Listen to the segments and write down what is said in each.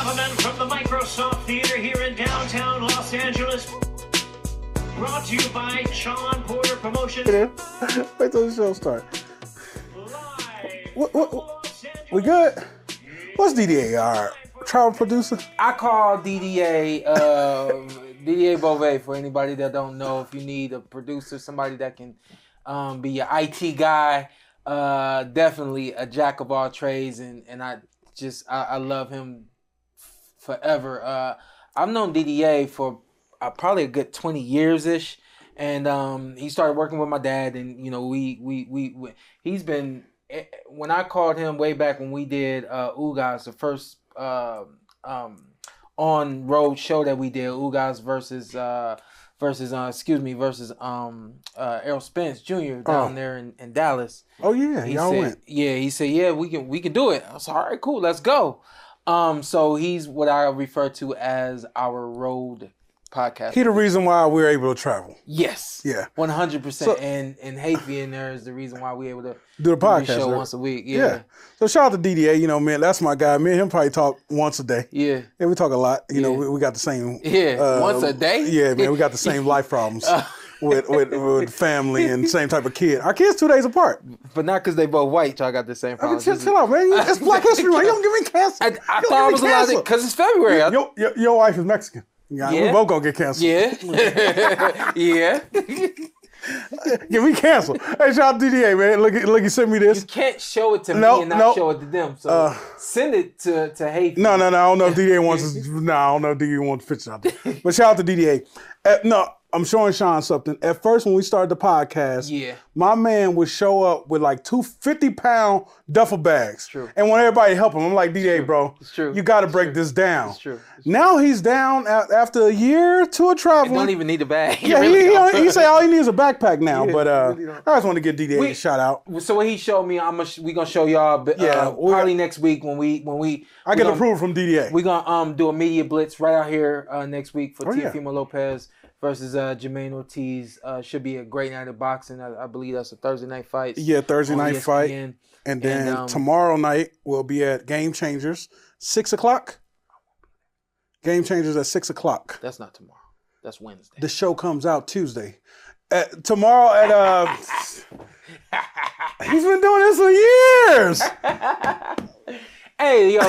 gentlemen, from the Microsoft Theater here in downtown Los Angeles, brought to you by Shawn Porter Promotions. Wait till the show starts. What? We good? What's DDA, our travel producer? I call DDA DDA Beauvais for anybody that don't know. If you need a producer, somebody that can be your IT guy, definitely a jack of all trades, and I love him forever. I've known DDA for probably a good 20 years-ish, and he started working with my dad, and he's been, when I called him way back when we did Ugas, the first on-road show that we did, Ugas versus Errol Spence Jr. down there in Dallas. Oh yeah, y'all went. Yeah, he said, yeah, we can do it. I was like, all right, cool, let's go. So he's what I refer to as our road podcast. He the reason why we're able to travel. Yes. Yeah. 100%. And Hafi in there is the reason why we're able to do the podcast show once a week. Yeah. So shout out to DDA. Man, that's my guy. Me and him probably talk once a day. Yeah. Yeah, we talk a lot. We got the same. Yeah. Once a day. Yeah, man, we got the same life problems with family and same type of kid. Our kids 2 days apart. But not because they both white. Y'all got the same problems. Chill out, man. It's Black History Month. You don't give me cancer. I thought I was allowed to because it's February. Your wife is Mexican. Yeah, we both gonna get canceled. Yeah. Yeah. Get me canceled. Hey, shout out to DDA, man. Look, he sent me this. You can't show it to me and not show it to them. So send it to Hafi. No. I don't know if DDA wants to. No, I don't know if DDA wants to pitch out there. But shout out to DDA. I'm showing Shawn something. At first, when we started the podcast, my man would show up with like 2 50-pound duffel bags. True. And want everybody to help him. I'm like, DDA, bro, it's true. You got to break this down. It's true. Now he's down after a year or two of traveling. Don't even need a bag. Yeah, he say all he needs is a backpack now. But I just want to give DDA a shout out. So what he showed me, we gonna show y'all. Probably next week when we I get approval from DDA. We gonna do a media blitz right out here next week for Teofimo Lopez versus Jamaine Ortiz. Should be a great night of boxing. I believe that's a Thursday night fight. Yeah, Thursday night ESPN. fight. And then tomorrow night we'll be at Game Changers, 6 o'clock. Game Changers at 6 o'clock. That's not tomorrow. That's Wednesday. The show comes out Tuesday. Tomorrow at he's been doing this for years. Hey, yo,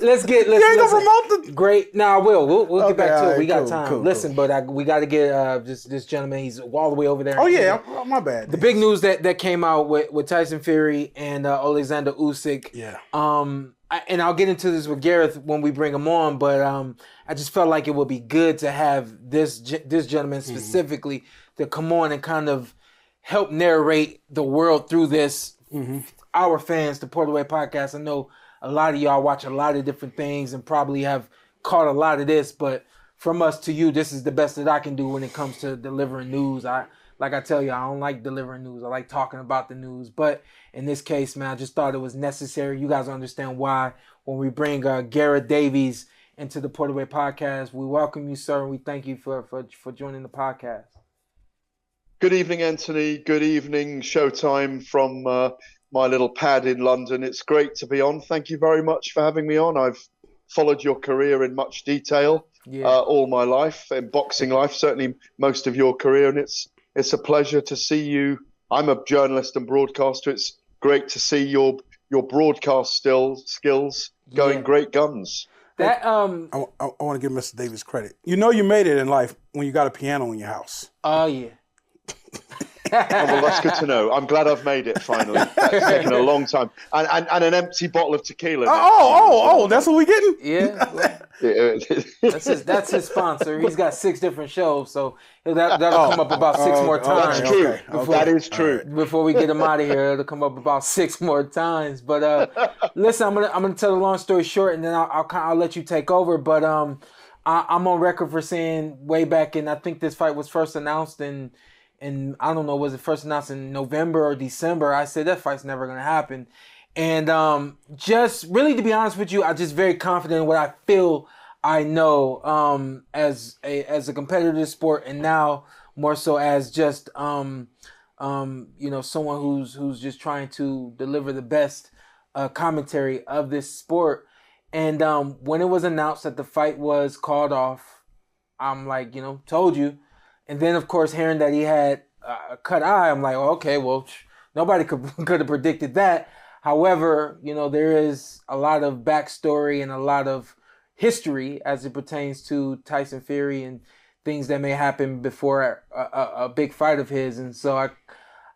let's get. You ain't gonna promote the great. I will. We'll get back to it. We got time. Cool. Listen, but we got to get this gentleman. He's all the way over there. Oh yeah, my bad. The big news that came out with Tyson Fury and Oleksandr Usyk. Yeah. And I'll get into this with Gareth when we bring him on, but I just felt like it would be good to have this gentleman specifically to come on and kind of help narrate the world through this. Our fans, the PorterWay Podcast, I know a lot of y'all watch a lot of different things and probably have caught a lot of this, but from us to you, this is the best that I can do when it comes to delivering news. Like I tell you, I don't like delivering news. I like talking about the news. But in this case, man, I just thought it was necessary. You guys understand why when we bring Gareth Davies into the PorterWay Podcast. We welcome you, sir, and we thank you for joining the podcast. Good evening, Anthony. Good evening, Showtime from my little pad in London. It's great to be on. Thank you very much for having me on. I've followed your career in much detail all my life, in boxing life, certainly most of your career, and it's a pleasure to see you. I'm a journalist and broadcaster. It's great to see your broadcast skills going great guns. I want to give Mr. Davies credit. You made it in life when you got a piano in your house. Oh, yeah. Well, that's good to know. I'm glad I've made it finally. That's taken a long time. And an empty bottle of tequila. That's what we getting? Yeah. That's his sponsor. He's got 6 different shows, so that'll come up about 6 more times. That's true. That is true. Before we get him out of here, it'll come up about 6 more times. But listen, I'm gonna tell the long story short, and then I'll let you take over. But I'm on record for saying way back, and I think this fight was first announced in I don't know, was it first announced in November or December? I said that fight's never going to happen. And just really, to be honest with you, I'm just very confident in what I feel I know as a competitor in this sport, and now more so as just someone who's just trying to deliver the best commentary of this sport. And when it was announced that the fight was called off, I'm like, told you. And then, of course, hearing that he had a cut eye, I'm like, okay, well, nobody could have predicted that. However, there is a lot of backstory and a lot of history as it pertains to Tyson Fury and things that may happen before a big fight of his. And so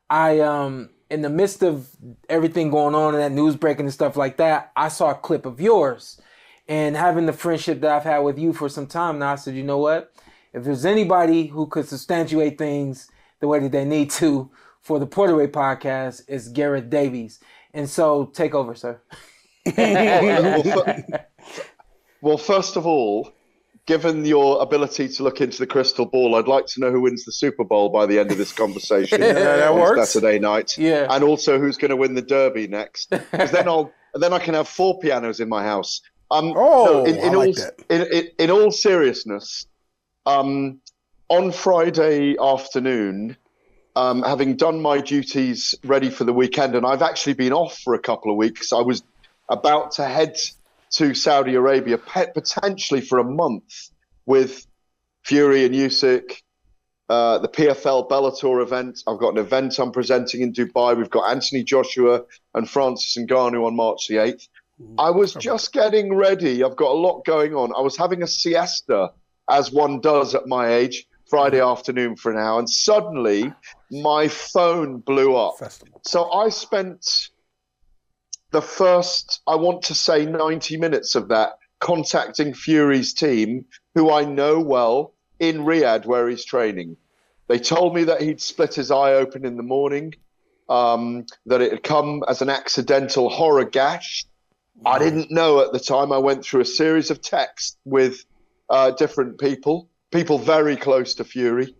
I in the midst of everything going on and that news breaking and stuff like that, I saw a clip of yours. And having the friendship that I've had with you for some time now, I said, you know what? If there's anybody who could substantiate things the way that they need to for the PorterWay Podcast, it's Gareth Davies. And so, take over, sir. Well, first of all, given your ability to look into the crystal ball, I'd like to know who wins the Super Bowl by the end of this conveation. That works. Saturday night. Yeah. And also who's going to win the Derby next. Because then I can have 4 pianos in my house. In all seriousness, on Friday afternoon, having done my duties ready for the weekend, and I've actually been off for a couple of weeks. I was about to head to Saudi Arabia, potentially for a month, with Fury and Usyk, the PFL Bellator event. I've got an event I'm presenting in Dubai. We've got Anthony Joshua and Francis Ngannou on March the 8th. I was just getting ready. I've got a lot going on. I was having a siesta, as one does at my age, Friday afternoon for an hour, and suddenly my phone blew up. So I spent the first, I want to say 90 minutes of that contacting Fury's team, who I know well, in Riyadh where he's training. They told me that he'd split his eye open in the morning, that it had come as an accidental horror gash. I didn't know at the time. I went through a series of texts with different people very close to Fury.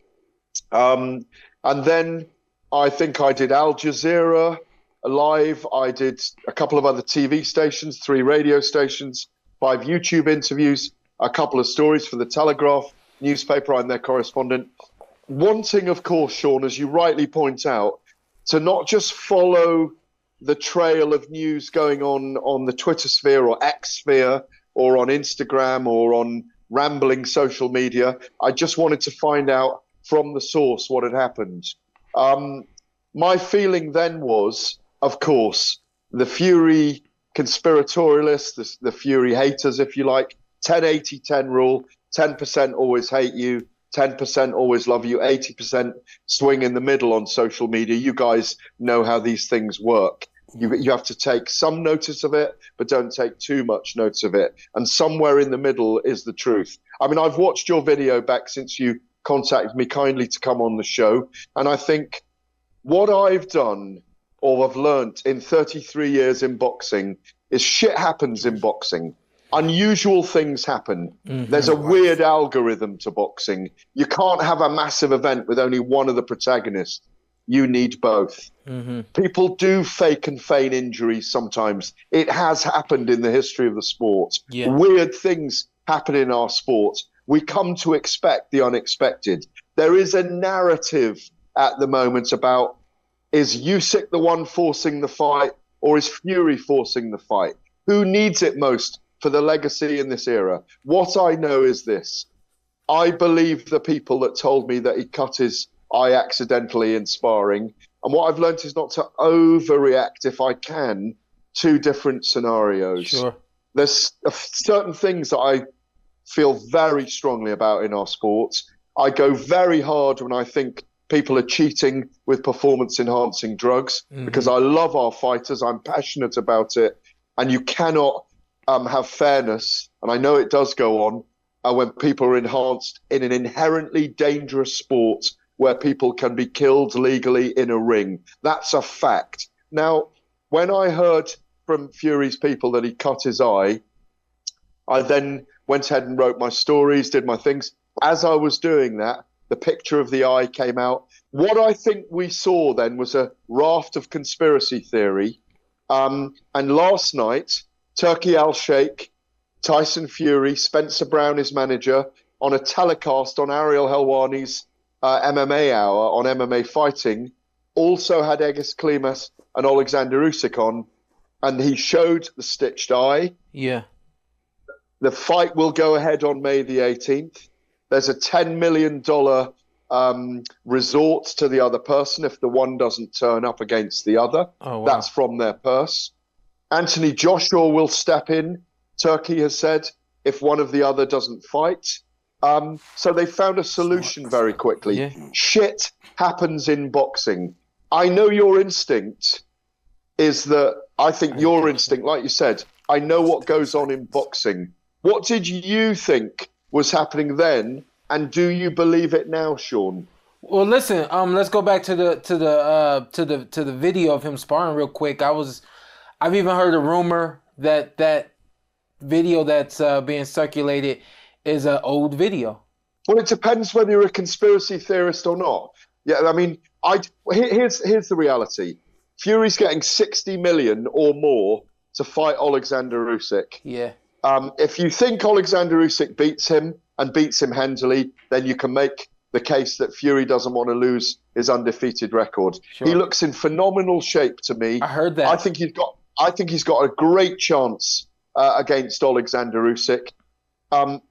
And then I think I did Al Jazeera live. I did a couple of other TV stations, 3 radio stations, 5 YouTube interviews, a couple of stories for the Telegraph newspaper. I'm their correspondent. Wanting, of course, Shawn, as you rightly point out, to not just follow the trail of news going on the Twitter sphere or X sphere or on Instagram or on rambling social media. I just wanted to find out from the source what had happened. My feeling then was, of course, the Fury conspiratorialists, the Fury haters, if you like, 10-80-10 rule, 10% always hate you, 10% always love you, 80% swing in the middle on social media. You guys know how these things work. You have to take some notice of it, but don't take too much notice of it. And somewhere in the middle is the truth. I mean, I've watched your video back since you contacted me kindly to come on the show. And I think what I've done or have learnt in 33 years in boxing is shit happens in boxing. Unusual things happen. Mm-hmm. There's a weird algorithm to boxing. You can't have a massive event with only one of the protagonists. You need both. Mm-hmm. People do fake and feign injuries sometimes. It has happened in the history of the sport. Yeah. Weird things happen in our sport. We come to expect the unexpected. There is a narrative at the moment about, is Usyk the one forcing the fight or is Fury forcing the fight? Who needs it most for the legacy in this era? What I know is this. I believe the people that told me that he cut his eye accidentally in sparring. And what I've learned is not to overreact if I can to different scenarios. Sure. There's certain things that I feel very strongly about in our sport. I go very hard when I think people are cheating with performance-enhancing drugs because I love our fighters. I'm passionate about it. And you cannot have fairness, and I know it does go on, when people are enhanced in an inherently dangerous sport where people can be killed legally in a ring. That's a fact. Now, when I heard from Fury's people that he cut his eye, I then went ahead and wrote my stories, did my things. As I was doing that, the picture of the eye came out. What I think we saw then was a raft of conspiracy theory. And last night, Turki Al-Sheikh, Tyson Fury, Spencer Brown, his manager, on a telecast on Ariel Helwani's MMA Hour on MMA Fighting, also had Egis Klimas and Oleksandr Usyk on, and he showed the stitched eye. Yeah. The fight will go ahead on May the 18th. There's a $10 million resort to the other person if the one doesn't turn up against the other. Oh, wow. That's from their purse. Anthony Joshua will step in, Turkey has said, if one of the other doesn't fight. So they found a solution very quickly. Yeah. Shit happens in boxing. I know your instinct is that I think your instinct, like you said, I know what goes on in boxing. What did you think was happening then, and do you believe it now, Shawn? Well, listen. Let's go back to the video of him sparring real quick. I've even heard a rumor that video that's being circulated is an old video. Well, it depends whether you're a conspiracy theorist or not. Yeah, I mean, here's the reality. Fury's getting 60 million or more to fight Oleksandr Usyk. Yeah. If you think Oleksandr Usyk beats him and beats him handily, then you can make the case that Fury doesn't want to lose his undefeated record. Sure. He looks in phenomenal shape to me. I heard that. I think he's got a great chance against Oleksandr Usyk.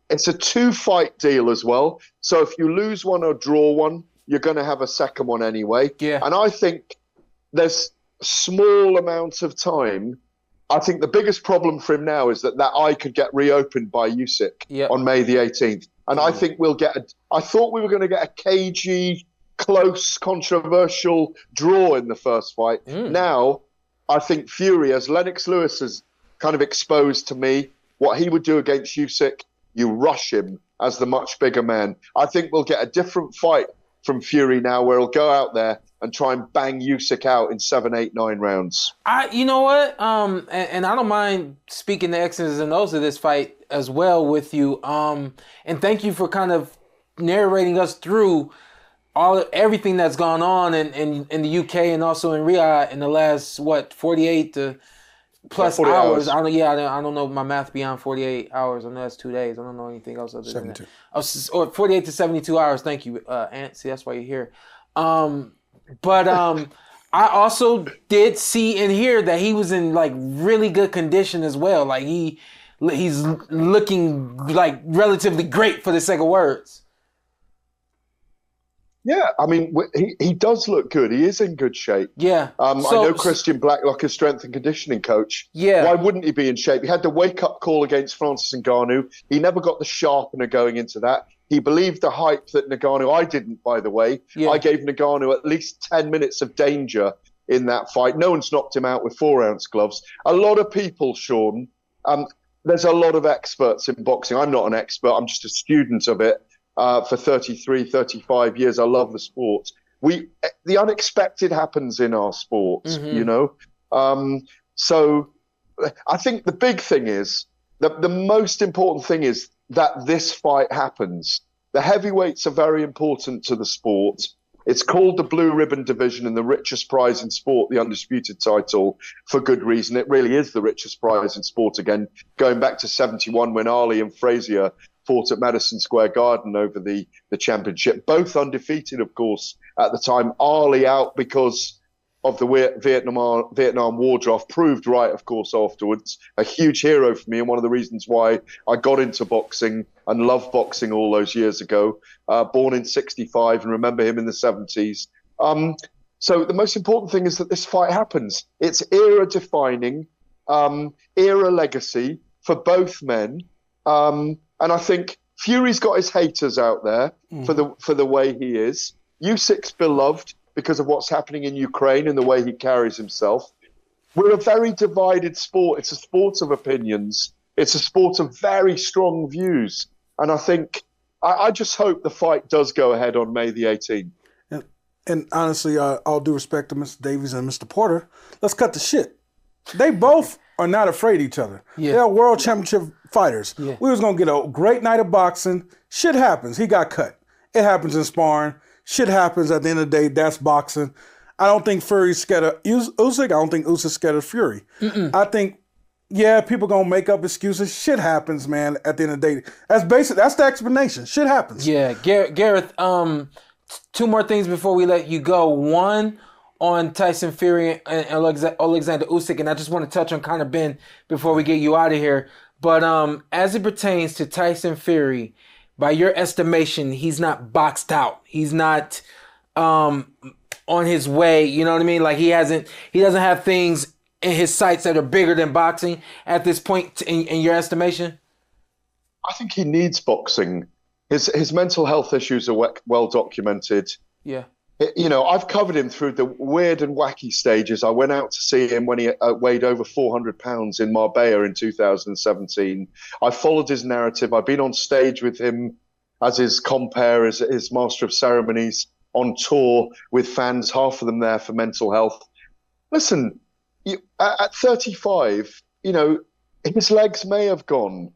It's a 2-fight deal as well. So if you lose one or draw one, you're going to have a second one anyway. Yeah. And I think there's small amounts of time. I think the biggest problem for him now is that eye could get reopened by Usyk on May the 18th. And I think I thought we were going to get a cagey, close, controversial draw in the first fight. Now, I think Fury, as Lennox Lewis has kind of exposed to me, what he would do against Usyk, you rush him as the much bigger man. I think we'll get a different fight from Fury now, where he'll go out there and try and bang Usyk out in 7, 8, 9 rounds. You know what? And I don't mind speaking the X's and O's of this fight as well with you. And thank you for kind of narrating us through everything that's gone on in the UK and also in Riyadh in the last 48 to plus 40 hours. I don't know my math beyond 48 hours. I know that's 2 days. I don't know anything else other than that. Or 48 to 72 hours. Thank you, Ant. See, that's why you're here. But I also did see and hear that he was in like really good condition as well. Like he's looking like relatively great, for the sake of words. Yeah, I mean, he does look good. He is in good shape. Yeah. I know Christian Blacklock is strength and conditioning coach. Yeah. Why wouldn't he be in shape? He had the wake-up call against Francis Ngannou. He never got the sharpener going into that. He believed the hype that Ngannou... I didn't, by the way. Yeah. I gave Ngannou at least 10 minutes of danger in that fight. No one's knocked him out with 4-ounce gloves. A lot of people, Shawn... there's a lot of experts in boxing. I'm not an expert. I'm just a student of it. For 33, 35 years, I love the sport. The unexpected happens in our sport, you know. So I think the big thing is, the most important thing is that this fight happens. The heavyweights are very important to the sport. It's called the Blue Ribbon Division and the richest prize in sport, the undisputed title, for good reason. It really is the richest prize in sport again, going back to 71 when Ali and Frazier fought at Madison Square Garden over the championship. Both undefeated, of course, at the time. Ali out because of the Vietnam War draft, proved right, of course, afterwards. A huge hero for me and one of the reasons why I got into boxing and loved boxing all those years ago. Born in 65 and remember him in the 70s. So the most important thing is that this fight happens. It's era-defining, era legacy for both men. And I think Fury's got his haters out there for the way he is. Usyk's beloved because of what's happening in Ukraine and the way he carries himself. We're a very divided sport. It's a sport of opinions. It's a sport of very strong views. And I think, I just hope the fight does go ahead on May the 18th. And honestly, all due respect to Mr. Davies and Mr. Porter, let's cut the shit. They both are not afraid of each other. Yeah. They're world championship fighters. Yeah. We was going to get a great night of boxing. Shit happens. He got cut. It happens in sparring. Shit happens at the end of the day. That's boxing. I don't think Fury's scared of Usyk. I don't think Usyk's scared of Fury. I think, people going to make up excuses. Shit happens, man, at the end of the day. That's basic. That's the explanation. Shit happens. Yeah. Gareth, 2 more things before we let you go. One, on Tyson Fury and Oleksandr Usyk, and I just want to touch on Conor Benn before we get you out of here. But as it pertains to Tyson Fury, by your estimation, he's not boxed out. He's not on his way. You know what I mean? Like he doesn't have things in his sights that are bigger than boxing at this point in your estimation? I think he needs boxing. His mental health issues are well documented. Yeah. I've covered him through the weird and wacky stages. I went out to see him when he weighed over 400 pounds in Marbella in 2017. I followed his narrative. I've been on stage with him as his compere, as his master of ceremonies, on tour with fans, half of them there for mental health. Listen, at 35, his legs may have gone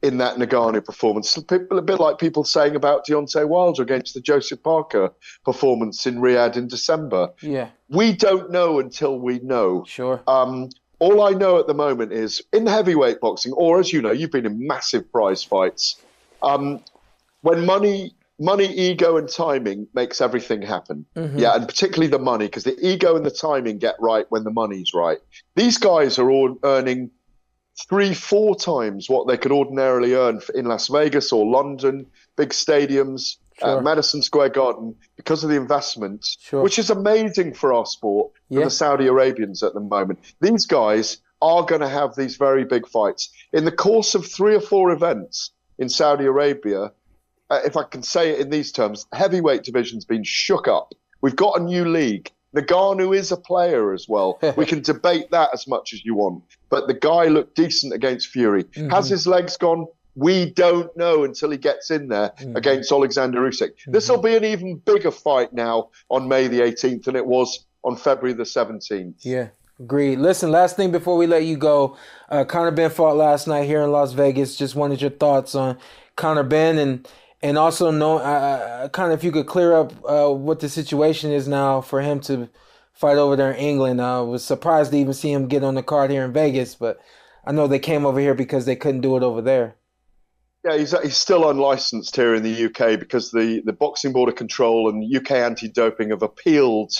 in that Ngannou performance. A bit like people saying about Deontay Wilder against the Joseph Parker performance in Riyadh in December. Yeah. We don't know until we know. Sure. All I know at the moment is in heavyweight boxing, or as you know, you've been in massive prize fights. When money, ego, and timing makes everything happen. Mm-hmm. Yeah, and particularly the money, because the ego and the timing get right when the money's right. These guys are all earning 3-4 times what they could ordinarily earn in Las Vegas or London, big stadiums, sure. Madison Square Garden, because of the investment, sure. which is amazing for our sport, for the Saudi Arabians at the moment. These guys are going to have these very big fights. In the course of 3 or 4 events in Saudi Arabia, if I can say it in these terms, heavyweight division's been shook up. We've got a new league. Ngannou is a player as well. We can debate that as much as you want. But the guy looked decent against Fury. Mm-hmm. Has his legs gone? We don't know until he gets in there against Oleksandr Usyk. Mm-hmm. This will be an even bigger fight now on May the 18th than it was on February the 17th. Yeah, agreed. Listen, last thing before we let you go. Conor Benn fought last night here in Las Vegas. Just wanted your thoughts on Conor Benn and also know kind of if you could clear up what the situation is now for him to fight over there in England. I was surprised to even see him get on the card here in Vegas, but I know they came over here because they couldn't do it over there. Yeah, he's still unlicensed here in the UK because the Boxing Board of Control and UK Anti-Doping have appealed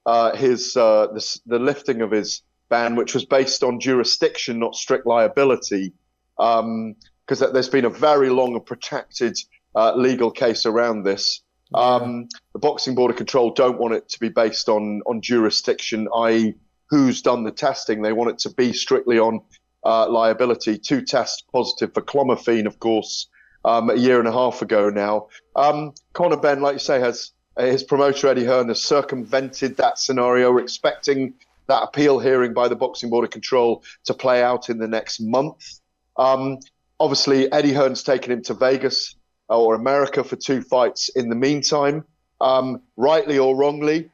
the lifting of his ban, which was based on jurisdiction, not strict liability, because there's been a very long and protracted legal case around this. The Boxing Board of Control don't want it to be based on jurisdiction, i.e. who's done the testing. They want it to be strictly on liability. 2 tests positive for clomiphene, of course, a year and a half ago now. Conor Benn, like you say, has his promoter Eddie Hearn has circumvented that scenario. We're expecting that appeal hearing by the Boxing Board of Control to play out in the next month. Obviously, Eddie Hearn's taken him to Vegas or America for 2 fights in the meantime. Rightly or wrongly,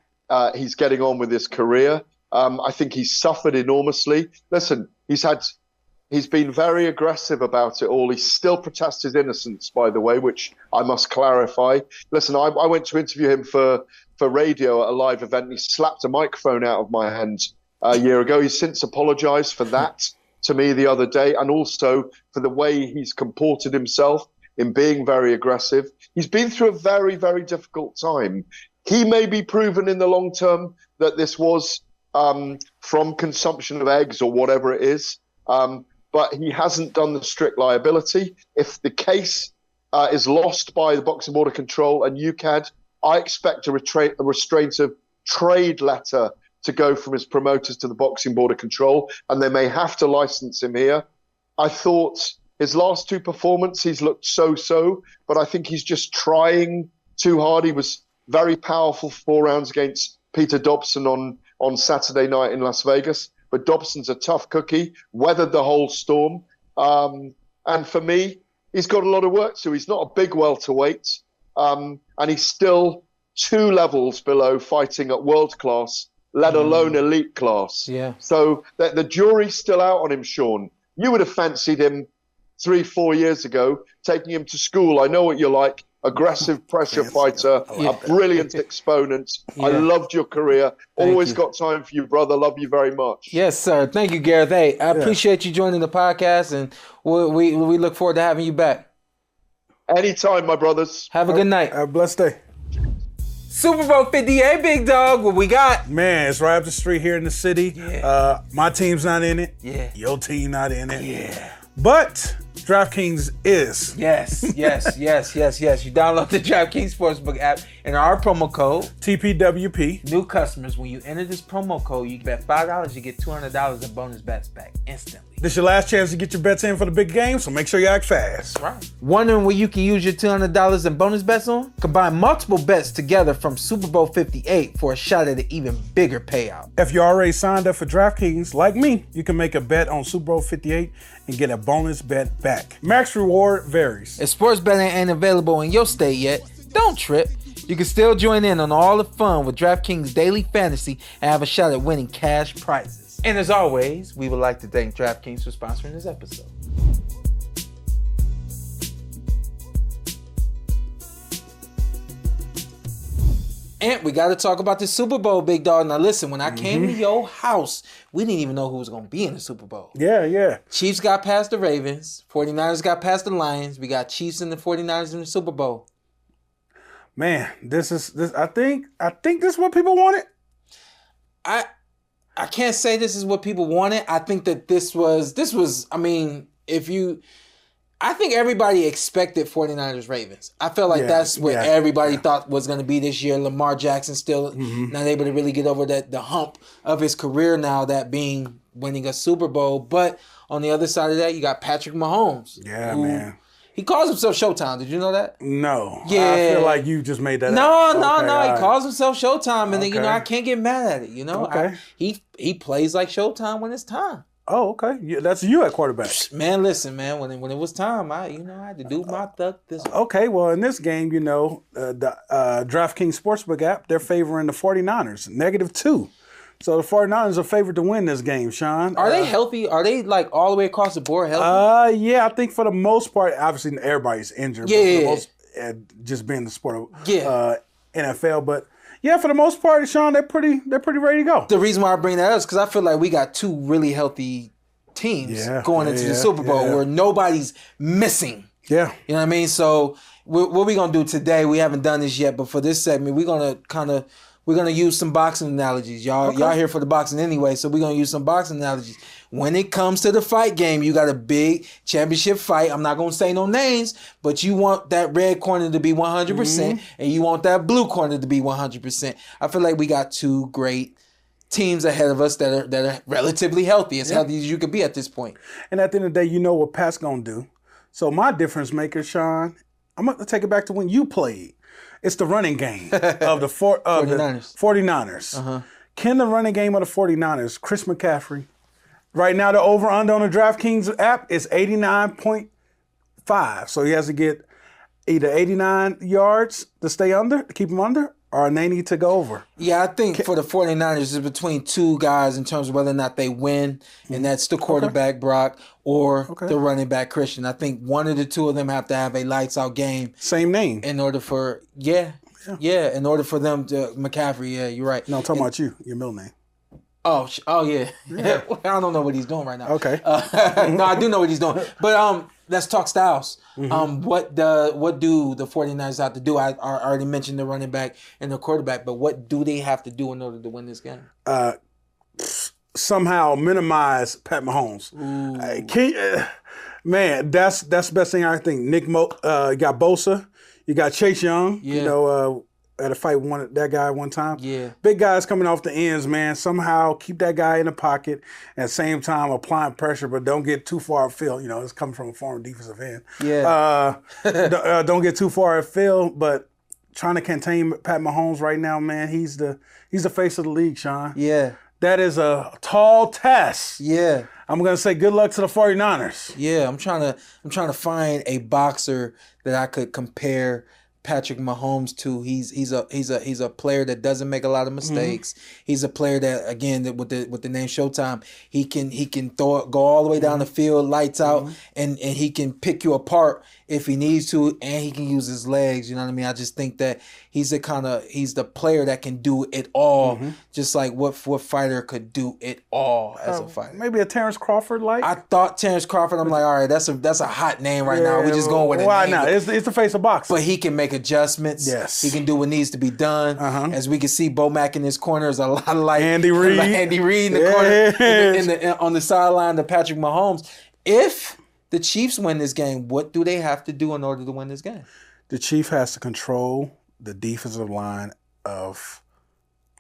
he's getting on with his career. I think he's suffered enormously. Listen, he's been very aggressive about it all. He still protests his innocence, by the way, which I must clarify. Listen, I went to interview him for radio at a live event. And he slapped a microphone out of my hand a year ago. He's since apologized for that to me the other day, and also for the way he's comported himself in being very aggressive. He's been through a very, very difficult time. He may be proven in the long term that this was from consumption of eggs or whatever it is, but he hasn't done the strict liability. If the case is lost by the Boxing Board of Control and UKAD, I expect a restraint of trade letter to go from his promoters to the Boxing Board of Control, and they may have to license him here. I thought his last 2 performances, he's looked so-so, but I think he's just trying too hard. He was very powerful 4 rounds against Peter Dobson on Saturday night in Las Vegas, but Dobson's a tough cookie, weathered the whole storm. And for me, he's got a lot of work to do. He's not a big welterweight, and he's still 2 levels below fighting at world class, let alone elite class. Yeah. So the jury's still out on him, Shawn. You would have fancied him 3-4 years ago, taking him to school. I know what you're like. Aggressive pressure fighter, a brilliant exponent. I loved your career. Always got time for you, brother. Love you very much. Yes, sir. Thank you, Gareth. Hey, I appreciate you joining the podcast, and we look forward to having you back. Anytime, my brothers. Have a good night. Have a blessed day. Super Bowl 58, big dog. What we got? Man, it's right up the street here in the city. Yeah. My team's not in it. Yeah. Your team not in it. Yeah. But DraftKings is. Yes. You download the DraftKings Sportsbook app and our promo code TPWP. New customers, when you enter this promo code, you bet $5, you get $200 in bonus bets back instantly. This is your last chance to get your bets in for the big game, so make sure you act fast. Right. Wondering what you can use your $200 in bonus bets on? Combine multiple bets together from Super Bowl 58 for a shot at an even bigger payout. If you already signed up for DraftKings, like me, you can make a bet on Super Bowl 58 and get a bonus bet back. Max reward varies. If sports betting ain't available in your state yet, don't trip. You can still join in on all the fun with DraftKings Daily Fantasy and have a shot at winning cash prizes. And as always, we would like to thank DraftKings for sponsoring this episode. And we got to talk about the Super Bowl, big dog. Now listen, when I came to your house, we didn't even know who was going to be in the Super Bowl. Yeah. Chiefs got past the Ravens. 49ers got past the Lions. We got Chiefs and the 49ers in the Super Bowl. Man, this. I think this is what people wanted. I can't say this is what people wanted. I think that this was, I mean, I think everybody expected 49ers Ravens. I felt like that's what everybody thought was going to be this year. Lamar Jackson still not able to really get over the hump of his career now, that being winning a Super Bowl. But on the other side of that, you got Patrick Mahomes. Yeah, man. He calls himself Showtime. Did you know that? No. Yeah. I feel like you just made that up. Okay, No. He calls himself Showtime, and then, I can't get mad at it. Okay. He plays like Showtime when it's time. Oh, okay. Yeah, that's you at quarterback. Man, listen, man. When it was time, I had to do my thug this. Okay, well, in this game, the DraftKings Sportsbook app, they're favoring the 49ers, -2. So the 49ers are favored to win this game, Shawn. Are they healthy? Are they like all the way across the board healthy? Yeah, I think for the most part, obviously everybody's injured. Yeah. But for the most, just being the sport of NFL, but yeah, for the most part, Shawn, they're pretty ready to go. The reason why I bring that up is because I feel like we got two really healthy teams going into the Super Bowl where nobody's missing. Yeah. You know what I mean? So what we're going to do today, we haven't done this yet, but for this segment, we're going to use some boxing analogies. Y'all here for the boxing anyway, so we're going to use some boxing analogies. When it comes to the fight game, you got a big championship fight. I'm not going to say no names, but you want that red corner to be 100%, and you want that blue corner to be 100%. I feel like we got two great teams ahead of us that are relatively healthy, as healthy as you could be at this point. And at the end of the day, you know what Pat's going to do. So my difference maker, Shawn, I'm going to take it back to when you played. It's the running game of the 49ers. Uh-huh. Can the running game of the 49ers, Chris McCaffrey, right now the over-under on the DraftKings app is 89.5. So he has to get either 89 yards to stay under, to keep him under, or 90 to go over. Yeah, I think for the 49ers, it's between two guys in terms of whether or not they win, and that's the quarterback, Brock, or the running back, Christian. I think one of the two of them have to have a lights-out game. Same name. In order for, in order for them to, McCaffrey, you're right. No, I'm talking about you, your middle name. Oh yeah. I don't know what he's doing right now. Okay. No, I do know what he's doing. But let's talk styles. What do the 49ers have to do? I already mentioned the running back and the quarterback, but what do they have to do in order to win this game? Somehow minimize Pat Mahomes. Man, that's the best thing I think. You got Bosa, you got Chase Young. Yeah. At a fight that guy one time. Yeah. Big guys coming off the ends, man. Somehow keep that guy in the pocket at the same time applying pressure, but don't get too far afield. It's coming from a former defensive end. Yeah. Don't get too far afield, but trying to contain Pat Mahomes right now, man. He's the face of the league, Shawn. Yeah. That is a tall task. Yeah. I'm gonna say good luck to the 49ers. Yeah, I'm trying to find a boxer that I could compare Patrick Mahomes to. He's a player that doesn't make a lot of mistakes. He's a player that, again, with the name Showtime, he can go all the way down the field, lights out, and he can pick you apart if he needs to, and he can use his legs. You know what I mean? I just think that he's the player that can do it all, just like what fighter could do it all as a fighter. Maybe a Terence Crawford like. I thought Terence Crawford. I'm like, all right, that's a hot name right now. We're just going with it. Why not? It's the face of boxing. But he can make adjustments. Yes. He can do what needs to be done. As we can see, Bo Mack in his corner is a lot like Andy Reid. Andy Reid in the corner on the sideline to Patrick Mahomes. If the Chiefs win this game, what do they have to do in order to win this game? The Chief has to control the defensive line of...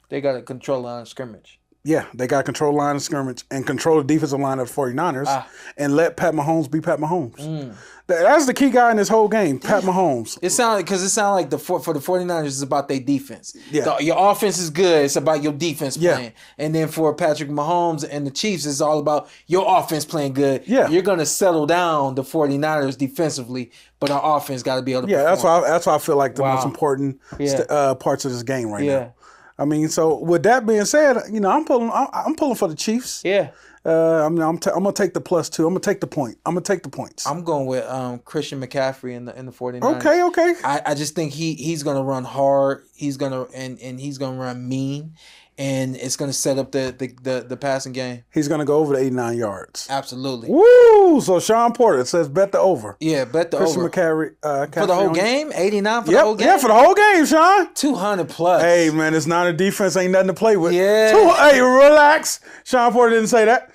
They got to control line of scrimmage. Yeah, they got to control line of scrimmage and control the defensive line of the 49ers and let Pat Mahomes be Pat Mahomes. That's the key guy in this whole game, Pat Mahomes. It sounds like for the 49ers, it's about their defense. Yeah. Your offense is good. It's about your defense playing. And then for Patrick Mahomes and the Chiefs, it's all about your offense playing good. Yeah. You're going to settle down the 49ers defensively, but our offense got to be able to perform. That's why I feel like the most important parts of this game right now. I mean, so with that being said, I'm pulling for the Chiefs. Yeah. I'm gonna take the +2. I'm gonna take the point. I'm gonna take the points. I'm going with Christian McCaffrey in the 49ers. Okay. I just think he's gonna run hard. He's gonna and he's gonna run mean, and it's gonna set up the passing game. He's gonna go over the 89 yards. Absolutely. Woo! So Sean Porter says bet the over. Yeah, bet the Christian over. McCaffrey For the whole game? 89 for the whole game? Yeah, for the whole game, Sean. 200 plus. Hey, man, it's not a defense. Ain't nothing to play with. Yeah. Hey, relax. Sean Porter didn't say that.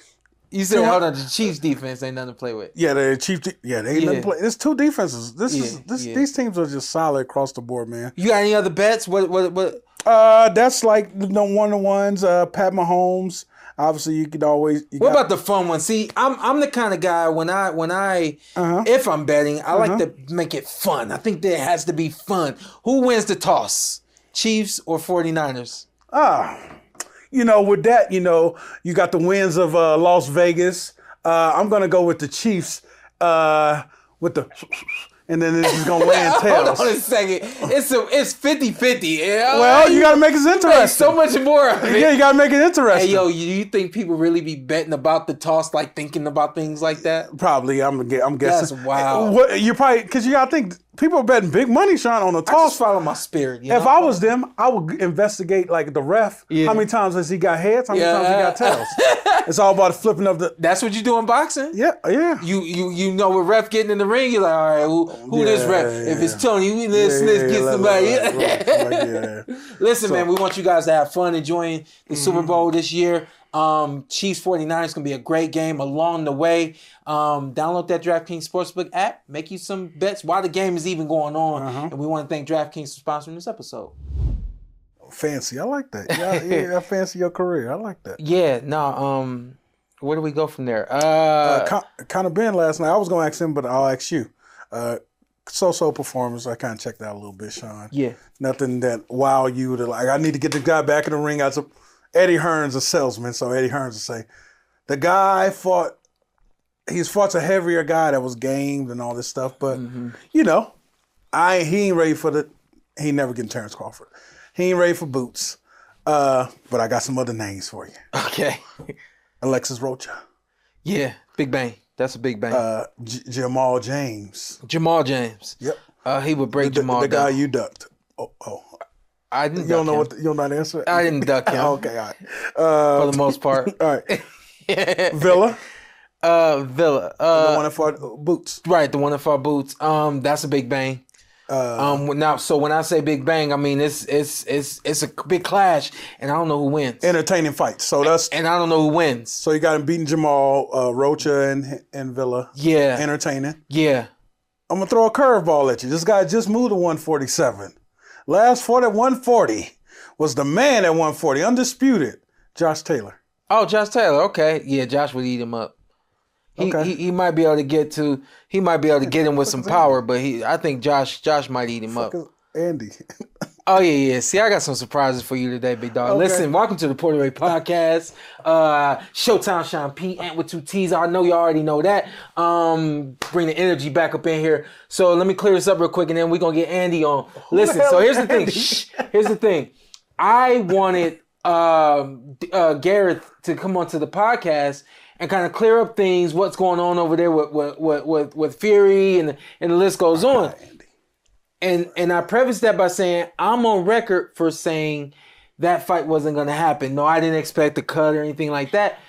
You said, hold on, the Chiefs defense ain't nothing to play with. Yeah, they ain't nothing to play. It's two defenses. These teams are just solid across the board, man. You got any other bets? What? That's like the one-on-ones. Pat Mahomes. Obviously, you could always. What about the fun one? See, I'm the kind of guy when I if I'm betting, I like to make it fun. I think there has to be fun. Who wins the toss? Chiefs or 49ers? With that, you got the wins of Las Vegas. I'm gonna go with the Chiefs. With the. And then this is gonna land tails. Hold on a second. It's 50-50. Well, you gotta make it interesting. So much more of it. Yeah, you gotta make it interesting. Hey, yo, you think people really be betting about the toss, like thinking about things like that? Probably. I'm guessing. That's wild. You probably because you gotta think people are betting big money, Sean, on the toss. I just follow my spirit. If I was them, I would investigate like the ref. Yeah. How many times has he got heads? How many times he got tails? It's all about the flipping of the. That's what you do in boxing. Yeah. You know, with ref getting in the ring, you're like, all right, who this ref? If it's Tony, let's get somebody. Listen, man, we want you guys to have fun enjoying the Super Bowl this year. Chiefs 49ers is going to be a great game along the way. Download that DraftKings Sportsbook app. Make you some bets while the game is even going on. And we want to thank DraftKings for sponsoring this episode. Fancy. I like that. Yeah, I fancy your career. I like that. Yeah, no, where do we go from there? Conor Benn last night. I was going to ask him, but I'll ask you. So-so performance. I kind of checked out a little bit, Sean. Yeah. Nothing that wow you to like, I need to get the guy back in the ring. Eddie Hearn's a salesman, so Eddie Hearns will say, the guy fought a heavier guy that was gamed and all this stuff, but, he ain't ready he never getting Terence Crawford. He ain't ready for boots, but I got some other names for you. Okay. Alexis Rocha. Yeah, Big Bang. That's a big bang. Jamal James. Yep. He would break Jamal the guy down. you ducked. I didn't. You don't know you don't know the answer. I didn't duck him. Okay, all right. For the most part. All right. Villa. Villa. The one that fought Boots. Right, the one that fought Boots. That's a big bang. Now, so when I say big bang, I mean it's a big clash, and I don't know who wins. Entertaining fights. So that's and I don't know who wins. So you got him beating Jamal, Rocha, and Villa. Yeah. Entertaining. Yeah. I'm gonna throw a curveball at you. This guy just moved to 147. Last fought at 140. Was the man at 140, undisputed. Josh Taylor. Oh, Josh Taylor. Okay. Yeah, Josh would eat him up. He might be able to get him with some power, but I think Josh might eat him up. Andy. Oh yeah. See, I got some surprises for you today, big dog. Okay. Listen, welcome to the PorterWay Podcast. Showtime, Sean P. Ant with two T's. I know you already know that. Bring the energy back up in here. So let me clear this up real quick, and then we're gonna get Andy on. Listen, so here's the thing. Here's the thing. I wanted Gareth to come onto the podcast and kind of clear up things, what's going on over there with Fury, and the list goes on. And I prefaced that by saying I'm on record for saying that fight wasn't going to happen. No, I didn't expect a cut or anything like that.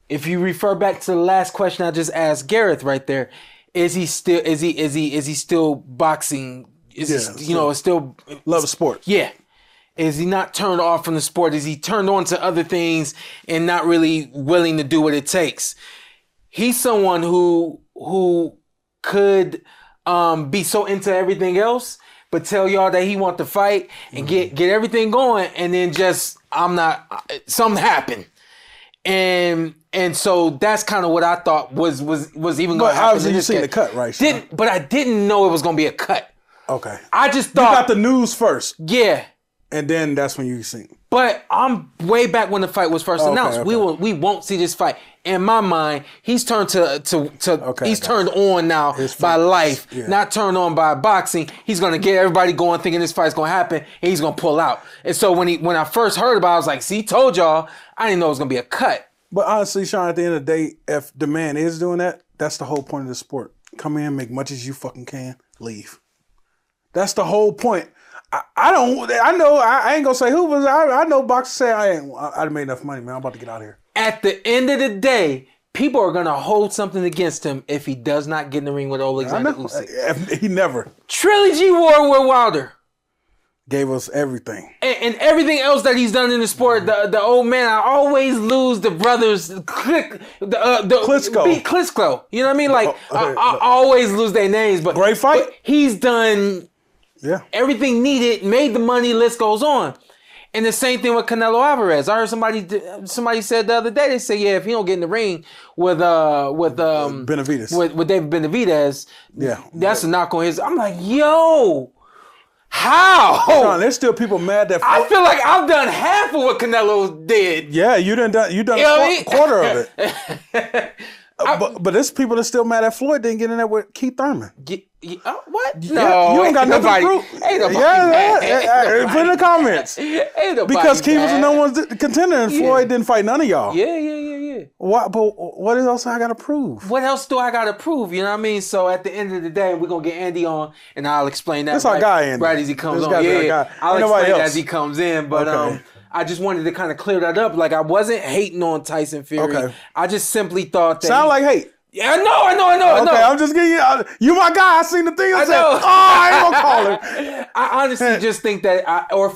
If you refer back to the last question I just asked Gareth right there, is he still boxing? Is he still love sports? Yeah. Is he not turned off from the sport? Is he turned on to other things and not really willing to do what it takes? He's someone who could be so into everything else, but tell y'all that he want to fight and get everything going, and then just something happened. And so that's kind of what I thought was even going to happen. But obviously you seen the cut, right? Shawn? But I didn't know it was going to be a cut. Okay. I just thought... You got the news first. Yeah. And then that's when you seen. But I'm way back when the fight was first announced. Okay. We won't see this fight. In my mind, he's turned he's turned on now by life, not turned on by boxing. He's gonna get everybody going, thinking this fight's gonna happen, and he's gonna pull out. And so when I first heard about it, I was like, see, told y'all, I didn't know it was gonna be a cut. But honestly, Shawn, at the end of the day, if the man is doing that, that's the whole point of the sport. Come in, make much as you fucking can, leave. That's the whole point. I ain't gonna say who was. I know boxers say I made enough money, man. I'm about to get out of here. At the end of the day, people are gonna hold something against him if he does not get in the ring with Oleksandr Usyk. He never. Trilogy war with Wilder. Gave us everything. And everything else that he's done in the sport. The old man, I always lose the brothers. Klitschko. You know what I mean? Like, I always lose their names. But great fight. But he's done everything needed, made the money, list goes on. And the same thing with Canelo Alvarez. I heard somebody said the other day, they say, if he don't get in the ring with Benavidez. With David Benavidez, that's a knock on his. I'm like, yo, how? Shawn, there's still people mad that I feel like I've done half of what Canelo did. Yeah, you done a quarter of it. But there's people that still mad that Floyd didn't get in there with Keith Thurman. What? No, you ain't got nothing to prove. Ain't nobody put in the comments. Ain't nobody because Keith was the number one contender and Floyd didn't fight none of y'all. Yeah. What else I got to prove? What else do I got to prove? You know what I mean? So at the end of the day, we're going to get Andy on and I'll explain that. That's our guy, Andy. Right as he comes on. I'll explain that as he comes in. But I just wanted to kind of clear that up. Like, I wasn't hating on Tyson Fury. Okay. I just simply thought that... Sound like hate. Yeah, I know. Okay, I'm just getting you my guy. I seen the thing. I said, I ain't gonna call him. I honestly just think that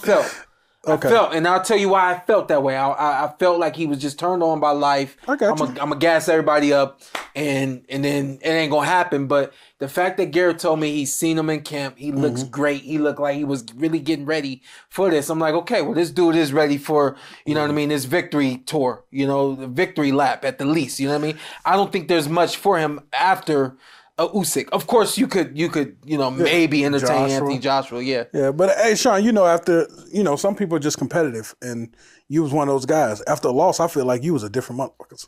felt. Okay. I felt, and I'll tell you why I felt that way. I felt like he was just turned on by life. I'm gonna gas everybody up, and then it ain't gonna happen. But the fact that Gareth told me he's seen him in camp, he looks great. He looked like he was really getting ready for this. I'm like, okay, well, this dude is ready for, you know what I mean, this victory tour, the victory lap at the least. You know what I mean? I don't think there's much for him after Usyk. Of course, you could, maybe entertain Anthony Joshua. Yeah, but hey, Shawn, after, some people are just competitive, and you was one of those guys. After a loss, I feel like you was a different motherfucker.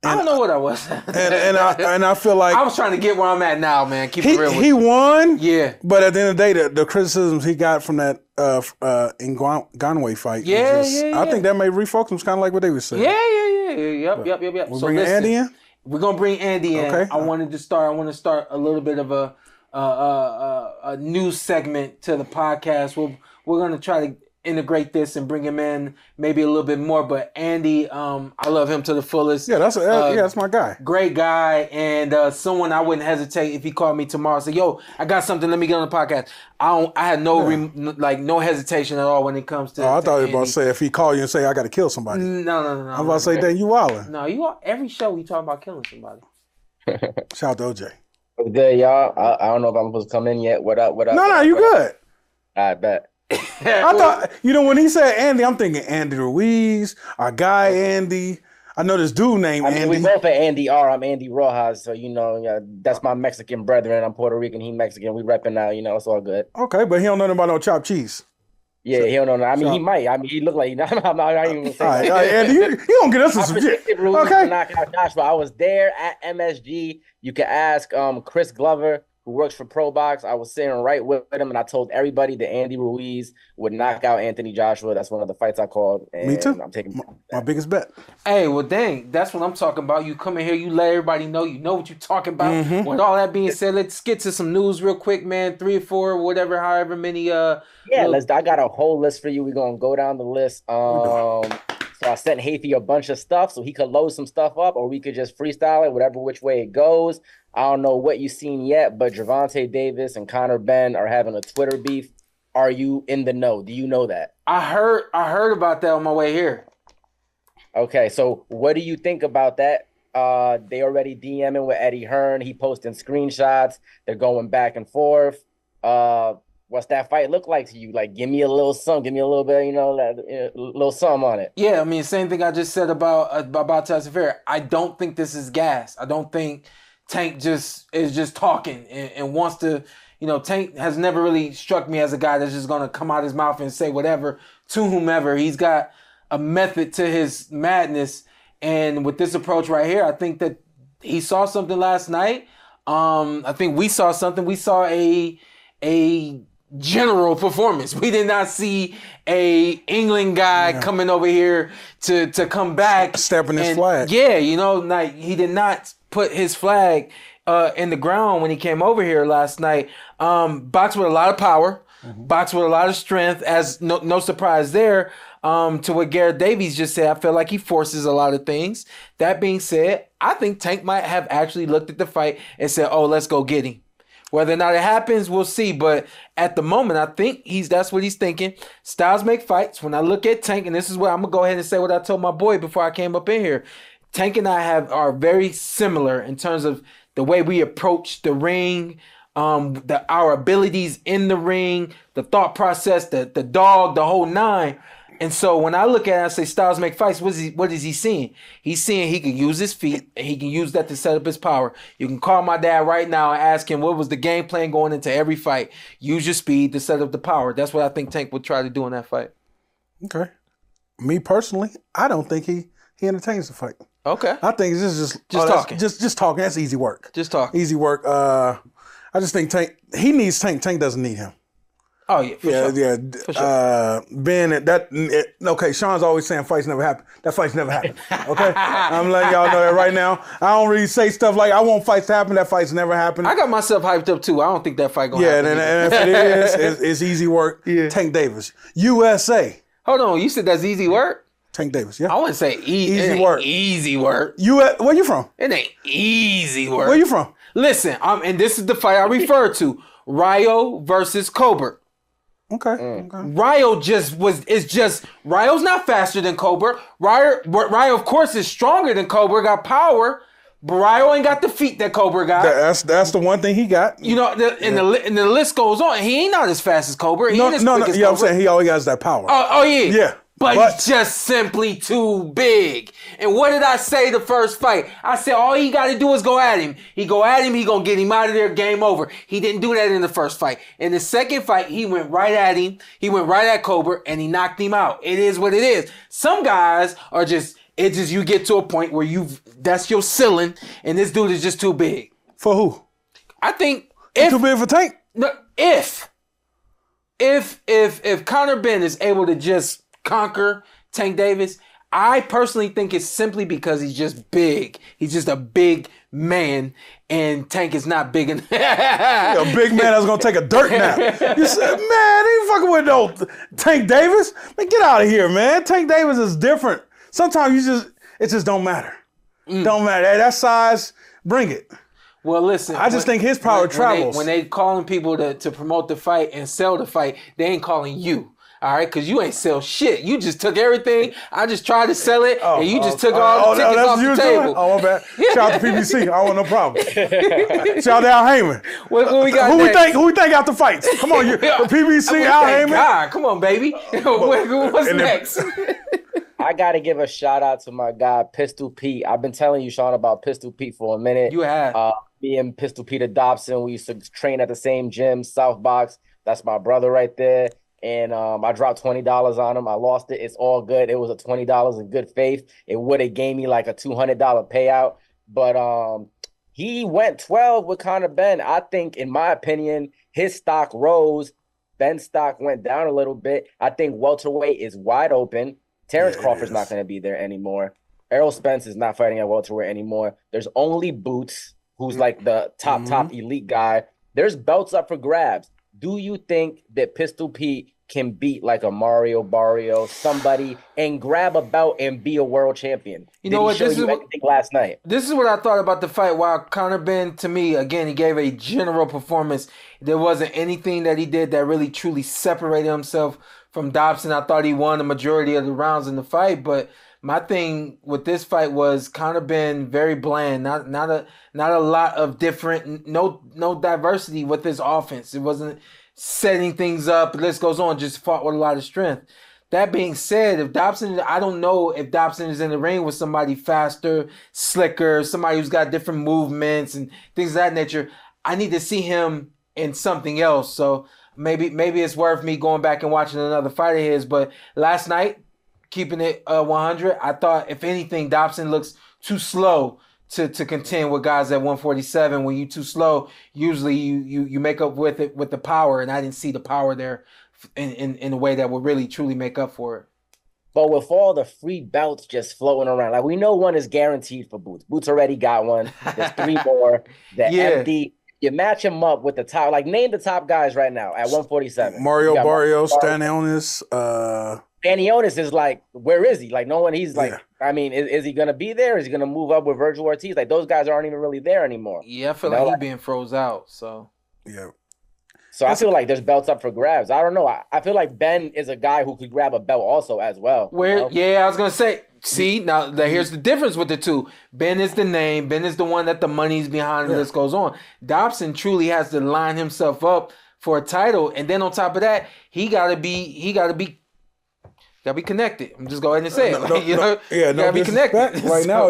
I don't know what I was. and I feel like I was trying to get where I'm at now, man. Keep it real with you. He won. Yeah. But at the end of the day, the criticisms he got from that Ngannou fight. I think that made refocus him, kind of like what they were saying. Yeah. Yep. We'll bring Andy in? We're gonna bring Andy in. Okay. I want to start a little bit of a new segment to the podcast. We're gonna try to integrate this and bring him in maybe a little bit more. But Andy, I love him to the fullest. Yeah, that's my guy. Great guy, and someone I wouldn't hesitate if he called me tomorrow and said, "Yo, I got something. Let me get on the podcast." I had no hesitation at all when it comes to. I thought you were about to say if he called you and say I got to kill somebody. No. I'm about to say, dang, you wildin'. No, you are. Every show we talk about killing somebody. Shout out to OJ. What's good, y'all? I don't know if I'm supposed to come in yet. What up? No, you good. I bet. I thought, when he said Andy, I'm thinking Andy Ruiz, our guy Andy. I know this dude named Andy. We both are Andy R. I'm Andy Rojas, so that's my Mexican brethren. I'm Puerto Rican, he Mexican. We repping now, it's all good. Okay, but he don't know nothing about no chopped cheese. Yeah, he don't know. I mean, he might. I mean, he looked like I'm not even gonna say that. All right, Andy, you don't get us some shit. Okay. Knock out Joshua. I was there at MSG. You can ask Chris Glover, who works for ProBox. I was sitting right with him, and I told everybody that Andy Ruiz would knock out Anthony Joshua. That's one of the fights I called. And me too. I'm taking my biggest bet. Hey, well, dang, that's what I'm talking about. You come in here, you let everybody know you know what you're talking about. Mm-hmm. With all that being said, let's get to some news real quick, man. 3 or 4, whatever, however many. I got a whole list for you. We're gonna go down the list. So I sent Hafey a bunch of stuff so he could load some stuff up, or we could just freestyle it, whatever which way it goes. I don't know what you've seen yet, but Gervonta Davis and Conor Benn are having a Twitter beef. Are you in the know? Do you know that? I heard about that on my way here. Okay, so what do you think about that? They already DMing with Eddie Hearn. He posting screenshots. They're going back and forth. What's that fight look like to you? Like, give me a little something. Give me a little bit, a little something on it. Yeah, I mean, same thing I just said about Tyson Fury. I don't think this is gas. I don't think Tank is just talking and wants to, Tank has never really struck me as a guy that's just going to come out his mouth and say whatever to whomever. He's got a method to his madness. And with this approach right here, I think that he saw something last night. I think we saw something. We saw a general performance. We did not see a England guy coming over here to come back. Stepping his flag. Yeah, like he did not put his flag in the ground when he came over here last night. Boxed with a lot of power, boxed with a lot of strength, as no surprise there. To what Gareth Davies just said, I feel like he forces a lot of things. That being said, I think Tank might have actually looked at the fight and said, oh, let's go get him. Whether or not it happens, we'll see. But at the moment, I think that's what he's thinking. Styles make fights. When I look at Tank, and this is where I'm going to go ahead and say what I told my boy before I came up in here. Tank and I are very similar in terms of the way we approach the ring, our abilities in the ring, the thought process, the dog, the whole nine. And so when I look at it, I say Styles make fights, what is he seeing? He's seeing he can use his feet and he can use that to set up his power. You can call my dad right now and ask him what was the game plan going into every fight. Use your speed to set up the power. That's what I think Tank would try to do in that fight. Okay. Me personally, I don't think he entertains the fight. Okay. I think this is just talking. Just talking. That's easy work. Just talking. Easy work. I just think Tank, he needs Tank. Tank doesn't need him. Oh, yeah, for sure. Yeah. For sure. Ben, okay, Shawn's always saying fights never happen. That fight's never happened, okay? I'm letting y'all know that right now. I don't really say stuff like, I want fights to happen. That fight's never happened. I got myself hyped up, too. I don't think that fight going to happen. Yeah, and if it is, it's easy work. Yeah. Tank Davis. USA. Hold on, you said that's easy work? Tank Davis, yeah. I wouldn't say easy work. Easy work. Where you from? It ain't easy work. Where you from? Listen, and this is the fight I refer to. Ryo versus Colbert. Okay. Ryo Ryo's not faster than Colbert. Ryo, of course, is stronger than Colbert, got power, but Ryo ain't got the feet that Colbert got. That's the one thing he got. And the list goes on. He ain't not as fast as Colbert. No, I'm saying he always has that power. Oh yeah. Yeah. But he's just simply too big. And what did I say the first fight? I said all he got to do is go at him. He go at him, he going to get him out of there, game over. He didn't do that in the first fight. In the second fight, he went right at him. He went right at Colbert, and he knocked him out. It is what it is. Some guys are you get to a point where that's your ceiling, and this dude is just too big. For who? I think too big for Tank? No, if Conor Benn is able to just conquer Tank Davis, I personally think it's simply because he's just big. He's just a big man, and Tank is not big enough. A big man that's gonna take a dirt nap. You said, man, ain't fucking with no Tank Davis. Man, get out of here, man. Tank Davis is different. Sometimes it just don't matter. Don't matter. Hey, that size, bring it. Well, listen. I just think his power travels. When they calling people to promote the fight and sell the fight, they ain't calling you. All right, because you ain't sell shit. You just took everything. I just tried to sell it, and you just took all the tickets off the table. Oh, my bad. Shout out to PBC. I want no problem. Shout out to Al Heyman. What we got who we think out the fights? Come on, PBC, Al Heyman. God, come on, baby. What's next? I got to give a shout out to my guy, Pistol Pete. I've been telling you, Shawn, about Pistol Pete for a minute. You have. Me and Pistol Peter Dobson, we used to train at the same gym, South Box. That's my brother right there. And I dropped $20 on him. I lost it. It's all good. It was a $20 in good faith. It would have gave me like a $200 payout. But he went 12 with Conor Benn. I think, in my opinion, his stock rose. Ben's stock went down a little bit. I think welterweight is wide open. Terence Crawford's not going to be there anymore. Errol Spence is not fighting at welterweight anymore. There's only Boots, who's like the top elite guy. There's belts up for grabs. Do you think that Pistol Pete can beat like a Mario Barrio, somebody, and grab a belt and be a world champion? You know what? This is last night. This is what I thought about the fight. While Conor Benn, to me, again, he gave a general performance. There wasn't anything that he did that really truly separated himself from Dobson. I thought he won the majority of the rounds in the fight, but My thing with this fight was Conor Benn very bland. Not a lot of different. No diversity with his offense. It wasn't setting things up. The list goes on. Just fought with a lot of strength. That being said, I don't know if Dobson is in the ring with somebody faster, slicker, somebody who's got different movements and things of that nature. I need to see him in something else. So maybe it's worth me going back and watching another fight of his. But last night, keeping it 100, I thought, if anything, Dobson looks too slow to contend with guys at 147. When you're too slow, usually you make up with it with the power, and I didn't see the power there in a way that would really truly make up for it. But with all the free belts just floating around, like we know one is guaranteed for Boots. Boots already got one. There's 3 more. Empty. You match him up with the top. Like, name the top guys right now at 147. Mario Barrios, Stanionis. Stanionis is like, where is he? Like, no one. He's like, I mean, is he gonna be there? Is he gonna move up with Virgil Ortiz? Like, those guys aren't even really there anymore. Yeah, I feel like he's being froze out. So yeah. So I feel like there's belts up for grabs. I don't know. I feel like Ben is a guy who could grab a belt also as well. Yeah, I was gonna say. See, now here's the difference with the two. Ben is the name. Ben is the one that the money's behind. And this goes on. Dobson truly has to line himself up for a title, and then on top of that, he gotta be connected. I'm just going ahead and say it. Gotta be connected. Right now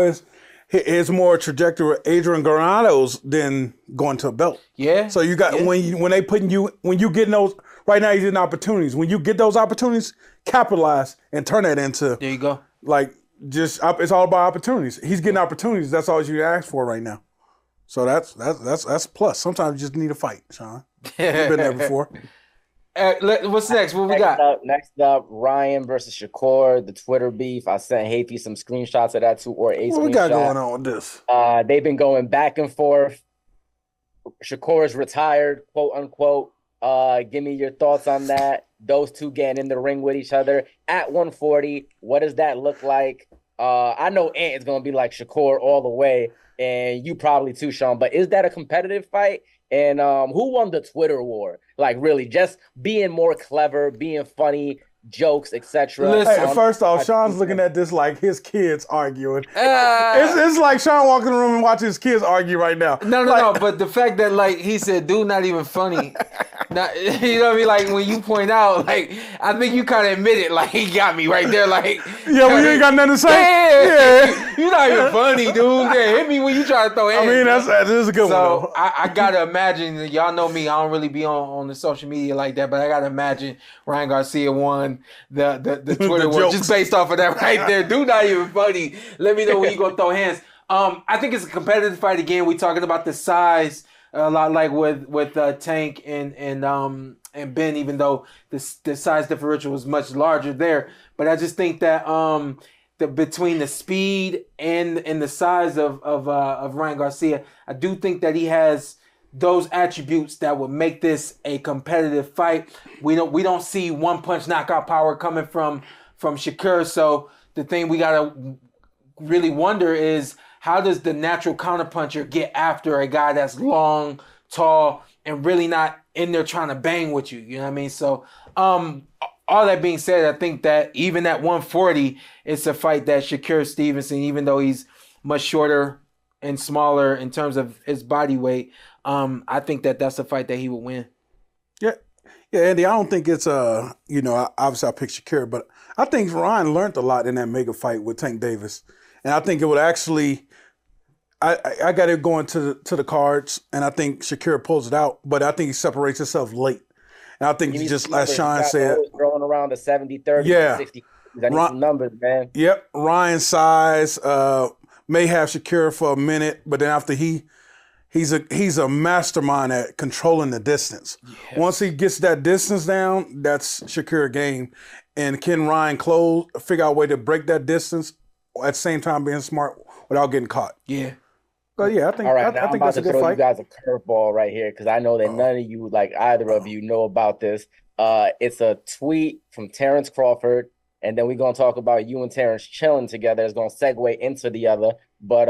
is more trajectory of Adrian Granados than going to a belt. Yeah. So you got when you get those right now, he's in opportunities. When you get those opportunities, capitalize and turn that into. There you go. Like, just it's all about opportunities. He's getting opportunities. That's all you ask for right now. So that's plus. Sometimes you just need a fight, Shawn. You've been there before. What's next? What we got? Next up, Ryan versus Shakur, the Twitter beef. I sent Hafey some screenshots of that too, or a What we got going on with this? They've been going back and forth. Shakur's retired, quote unquote. Give me your thoughts on that. Those two getting in the ring with each other at 140. What does that look like? I know Ant is going to be like Shakur all the way, and you probably too, Shawn. But is that a competitive fight? And who won the Twitter war? Like, really, just being more clever, being funny, jokes, etc. Hey, first off, Shawn's looking at this like his kids arguing. It's like Shawn walking in the room and watching his kids argue right now. No. But the fact that, like, he said, dude, not even funny. Not, you know what I mean? Like, when you point out, like, I think you kind of admitted, like, he got me right there. Like, yeah, when you ain't got nothing to say. Yeah. You're not even funny, dude. Yeah, hit me when you try to throw hands. I mean, that is a good one. So I gotta imagine, y'all know me, I don't really be on the social media like that, but I gotta imagine Ryan Garcia won the Twitter war just based off of that right there. Dude, not even funny. Let me know when you gonna throw hands. I think it's a competitive fight again. We talking about the size. A lot like with Tank and Ben, even though the size differential was much larger there. But I just think that between the speed and the size of Ryan Garcia, I do think that he has those attributes that would make this a competitive fight. We don't see one punch knockout power coming from Shakur. So the thing we gotta really wonder is, how does the natural counterpuncher get after a guy that's long, tall, and really not in there trying to bang with you? You know what I mean? So, all that being said, I think that even at 140, it's a fight that Shakur Stevenson, even though he's much shorter and smaller in terms of his body weight, I think that's a fight that he would win. Yeah, Andy, I don't think it's obviously I picked Shakur, but I think Ryan learned a lot in that mega fight with Tank Davis, and I think it would actually. I got it going to the cards, and I think Shakur pulls it out, but I think he separates himself late. And I think just as Shawn said, throwing around the 70-30, 60. I need some numbers, man. Yep, Ryan's size may have Shakur for a minute, but then after he's a mastermind at controlling the distance. Yeah. Once he gets that distance down, that's Shakur game. And can Ryan figure out a way to break that distance at the same time being smart without getting caught? Yeah. But yeah, I think all right, I think that's a good fight. I'm about to throw you guys a curveball right here because I know that none of you, like either of you, know about this. It's a tweet from Terence Crawford, and then we're gonna talk about you and Terence chilling together. It's gonna segue into the other. But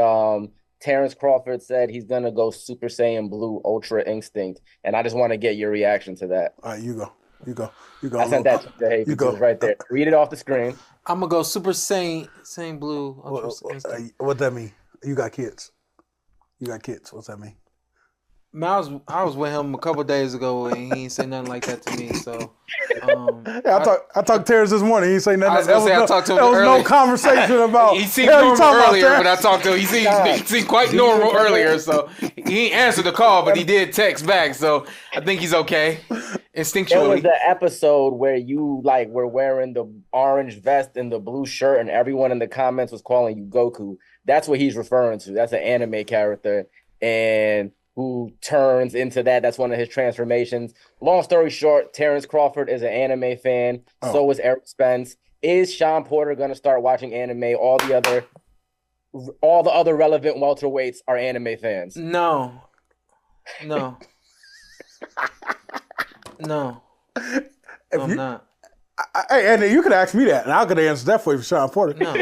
Terence Crawford said he's gonna go Super Saiyan Blue Ultra Instinct, and I just want to get your reaction to that. All right, you go. I sent that to Hey, you go right there. Read it off the screen. I'm gonna go Super Saiyan Blue. What that mean? You got kids. What's that mean? Man, I was with him a couple days ago and he ain't say nothing like that to me. So, I talked to Terence this morning. He ain't say nothing. I was gonna say I talked to him There was earlier. no conversation about. He seemed normal earlier when I talked to him. He seemed quite normal earlier. So he ain't answered the call, but he did text back. So I think he's okay. Instinctually. There was the episode where you were wearing the orange vest and the blue shirt, and everyone in the comments was calling you Goku. That's what he's referring to. That's an anime character, and who turns into that. That's one of his transformations. Long story short, Terence Crawford is an anime fan. Oh. So is Eric Spence. Is Shawn Porter going to start watching anime? All the other relevant welterweights are anime fans. No. I'm not. And you could ask me that, and I could answer that for you, Shawn Porter. No.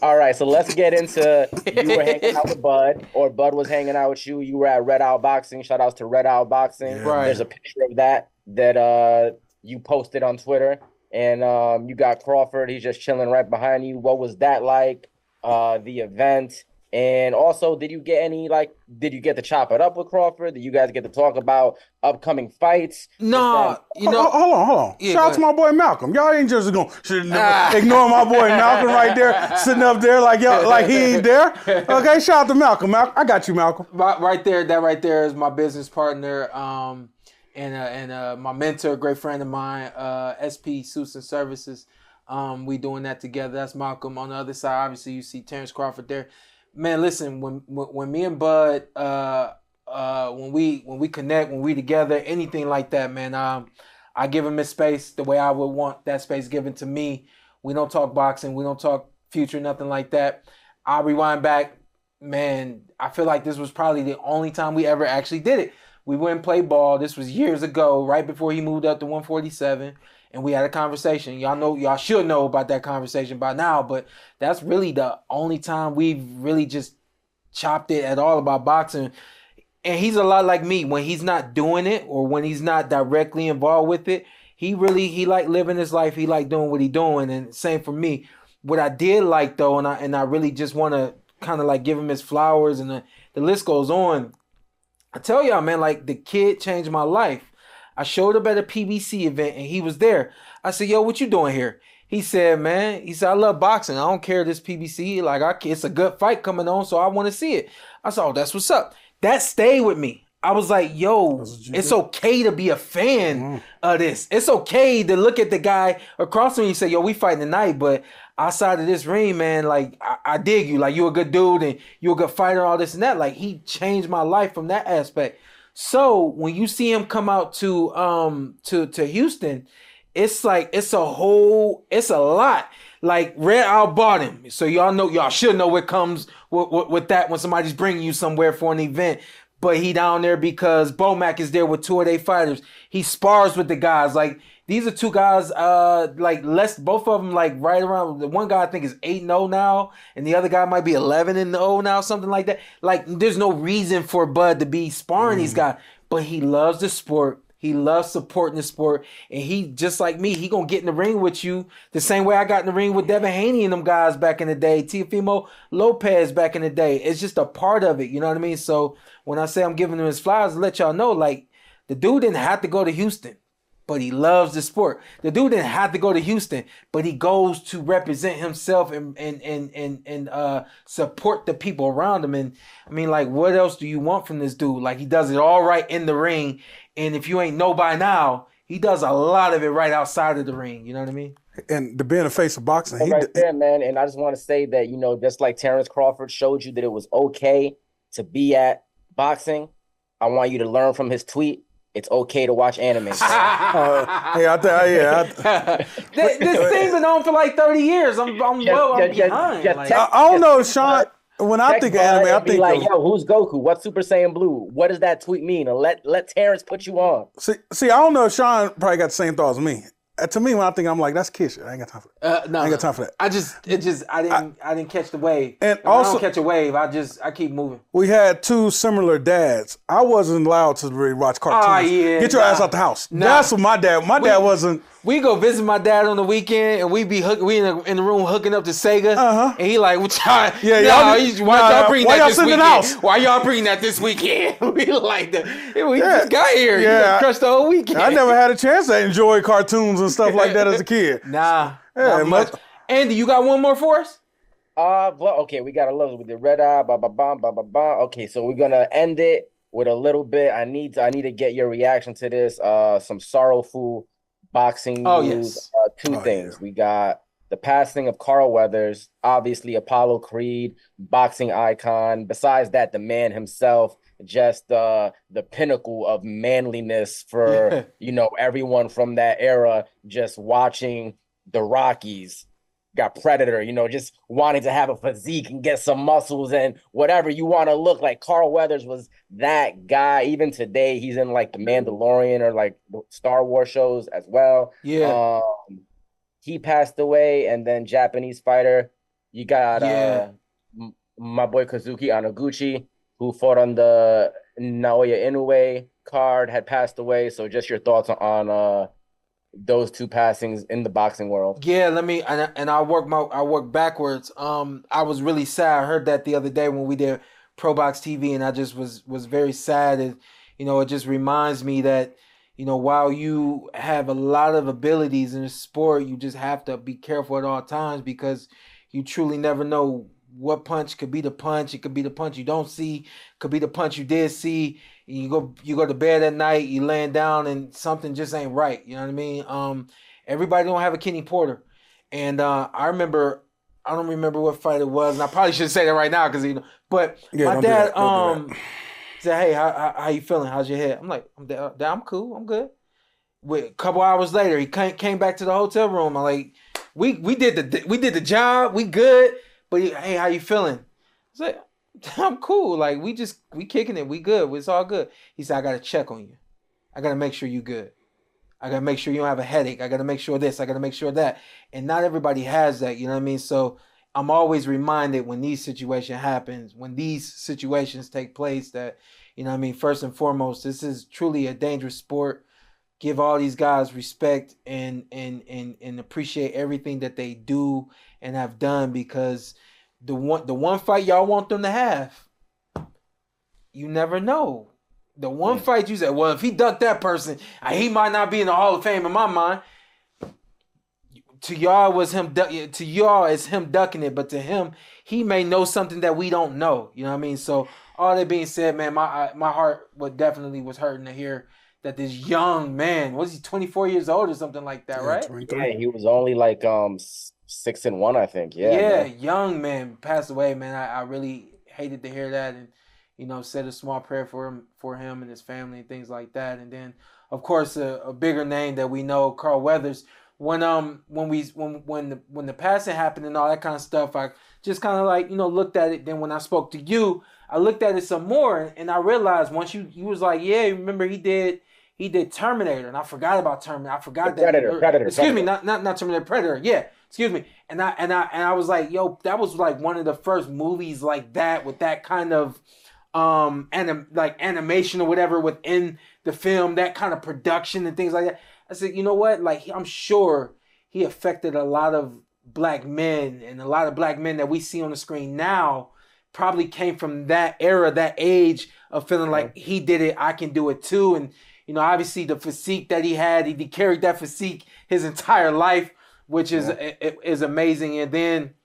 All right, so let's get into you were hanging out with Bud, or Bud was hanging out with you. You were at Red Out Boxing. Shout outs to Red Out Boxing. Yeah. Right. There's a picture of that you posted on Twitter, and you got Crawford. He's just chilling right behind you. What was that like? The event. And also, did you get to chop it up with Crawford? Did you guys get to talk about upcoming fights? No, Hold on. Yeah, shout out to my boy Malcolm. Y'all ain't just gonna ignore my boy Malcolm right there, sitting up there like he ain't there. Okay, shout out to Malcolm. I got you, Malcolm. Right there, that right there is my business partner, and my mentor, a great friend of mine, SP Suits and Services. We doing that together. That's Malcolm. On the other side, obviously, you see Terence Crawford there. Man, listen, when me and Bud, when we connect, when we together, anything like that, man, I give him his space the way I would want that space given to me. We don't talk boxing, we don't talk future, nothing like that. I'll rewind back, man. I feel like this was probably the only time we ever actually did it. We went and played ball. This was years ago, right before he moved up to 147. And we had a conversation. Y'all should know about that conversation by now, but that's really the only time we've really just chopped it at all about boxing. And he's a lot like me. When he's not doing it or when he's not directly involved with it, he like living his life. He like doing what he doing. And same for me. What I did like though, and I really just want to kind of like give him his flowers, and the list goes on. I tell y'all, man, like the kid changed my life. I showed up at a PBC event and he was there. I said, yo, what you doing here? He said, I love boxing. I don't care this PBC. It's a good fight coming on, so I want to see it. I said, oh, that's what's up. That stayed with me. I was like, yo, it's okay to be a fan of this. It's okay to look at the guy across from you and say, yo, we fighting tonight, but outside of this ring, man, like, I dig you. Like, you a good dude and you a good fighter, all this and that. Like, he changed my life from that aspect. So when you see him come out to Houston, it's like it's a lot. Like Red Out bought him, so y'all should know what comes with that when somebody's bringing you somewhere for an event. But he down there because Bomac is there with two of their fighters. He spars with the guys. Like these are two guys, both of them like right around. The one guy I think is 8-0 now, and the other guy might be 11-0 now, something like that. Like there's no reason for Bud to be sparring these guys, but he loves the sport. He loves supporting the sport, and he just like me. He gonna get in the ring with you the same way I got in the ring with Devin Haney and them guys back in the day. Teofimo Lopez back in the day. It's just a part of it. You know what I mean? So when I say I'm giving him his flowers, to let y'all know, like the dude didn't have to go to Houston, but he loves the sport. The dude didn't have to go to Houston, but he goes to represent himself and support the people around him. And I mean, like, what else do you want from this dude? Like, he does it all right in the ring. And if you ain't know by now, he does a lot of it right outside of the ring. You know what I mean? And to be in the face of boxing. There, man. And I just want to say that, just like Terence Crawford showed you that it was okay to be at boxing, I want you to learn from his tweet. It's okay to watch anime. This thing's been on for like 30 years. I'm behind. I don't know, Shawn. When I think of anime, I think like, yo, who's Goku? What's Super Saiyan Blue? What does that tweet mean? And let Terence put you on. See, I don't know if Shawn probably got the same thoughts as me. To me, when I think, I'm like, that's kid shit. I ain't got time for that. I ain't got time for that. I didn't catch the wave. And also, I don't catch a wave. I keep moving. We had two similar dads. I wasn't allowed to really watch cartoons. Get your ass out the house. That's what my dad. My dad wasn't we go visit my dad on the weekend, and we in the room hooking up to Sega, and he like, why y'all bring that this weekend? Why y'all bring that this weekend? We like that. We just got here. You crushed the whole weekend. I never had a chance to enjoy cartoons and stuff like that as a kid. Not much. Andy, you got one more for us? Well, okay, we got a little with the red eye, Okay, so we're gonna end it with a little bit. I need to get your reaction to this. Some sorrowful boxing news. Yes. Two things. We got the passing of Carl Weathers, obviously Apollo Creed, boxing icon. Besides that, the man himself, just the pinnacle of manliness for everyone from that era. Just watching the Rockies. Got Predator, just wanting to have a physique and get some muscles and whatever you want to look like. Carl Weathers was that guy. Even today, he's in like The Mandalorian or like Star Wars shows as well. Yeah. He passed away. And then Japanese fighter, you got my boy Kazuki Anaguchi, who fought on the Naoya Inoue card, had passed away. So just your thoughts on those two passings in the boxing world. Yeah, I work backwards. I was really sad. I heard that the other day when we did Pro Box TV, and I just was very sad. And it just reminds me that while you have a lot of abilities in the sport, you just have to be careful at all times, because you truly never know what punch could be the punch. It could be the punch you don't see, could be the punch you did see. You go to bed at night, you laying down, and something just ain't right. You know what I mean? Everybody don't have a Kenny Porter, and I don't remember what fight it was, and I probably shouldn't say that right now, because But my dad said, "Hey, how you feeling? How's your head?" I'm like, "I'm cool. I'm good." A couple hours later, he came back to the hotel room. I'm like, "We did the job. We good." But hey, how you feeling? I was like, I'm cool. Like, we kicking it. We good. It's all good. He said, I got to check on you. I got to make sure you good. I got to make sure you don't have a headache. I got to make sure this. I got to make sure that. And not everybody has that. You know what I mean? So I'm always reminded when these situations take place that, first and foremost, this is truly a dangerous sport. Give all these guys respect and appreciate everything that they do and have done, because the one fight y'all want them to have, you never know. The one fight you said, well, if he ducked that person, he might not be in the Hall of Fame in my mind. To y'all it's him ducking it, but to him, he may know something that we don't know. You know what I mean? So all that being said, man, my heart was hurting to hear that this young man, was he 24 years old or something like that, right? 23. Yeah, he was only like 6-1, I think. Yeah, young man passed away, man. I really hated to hear that, and said a small prayer for him and his family and things like that. And then, of course, a bigger name that we know, Carl Weathers. When the passing happened and all that kind of stuff, I just kind of like looked at it. Then when I spoke to you, I looked at it some more, and I realized once you was like, yeah, remember he did Terminator, and I forgot about Terminator. I forgot that Predator. Excuse me, not Terminator, Predator. Yeah, excuse me. And I was like, yo, that was like one of the first movies like that with that kind of animation or whatever within the film, that kind of production and things like that. I said, you know what? Like, I'm sure he affected a lot of black men, and a lot of black men that we see on the screen now probably came from that era, that age of feeling like he did it, I can do it too. And obviously the physique that he had, he carried that physique his entire life, which is amazing. And then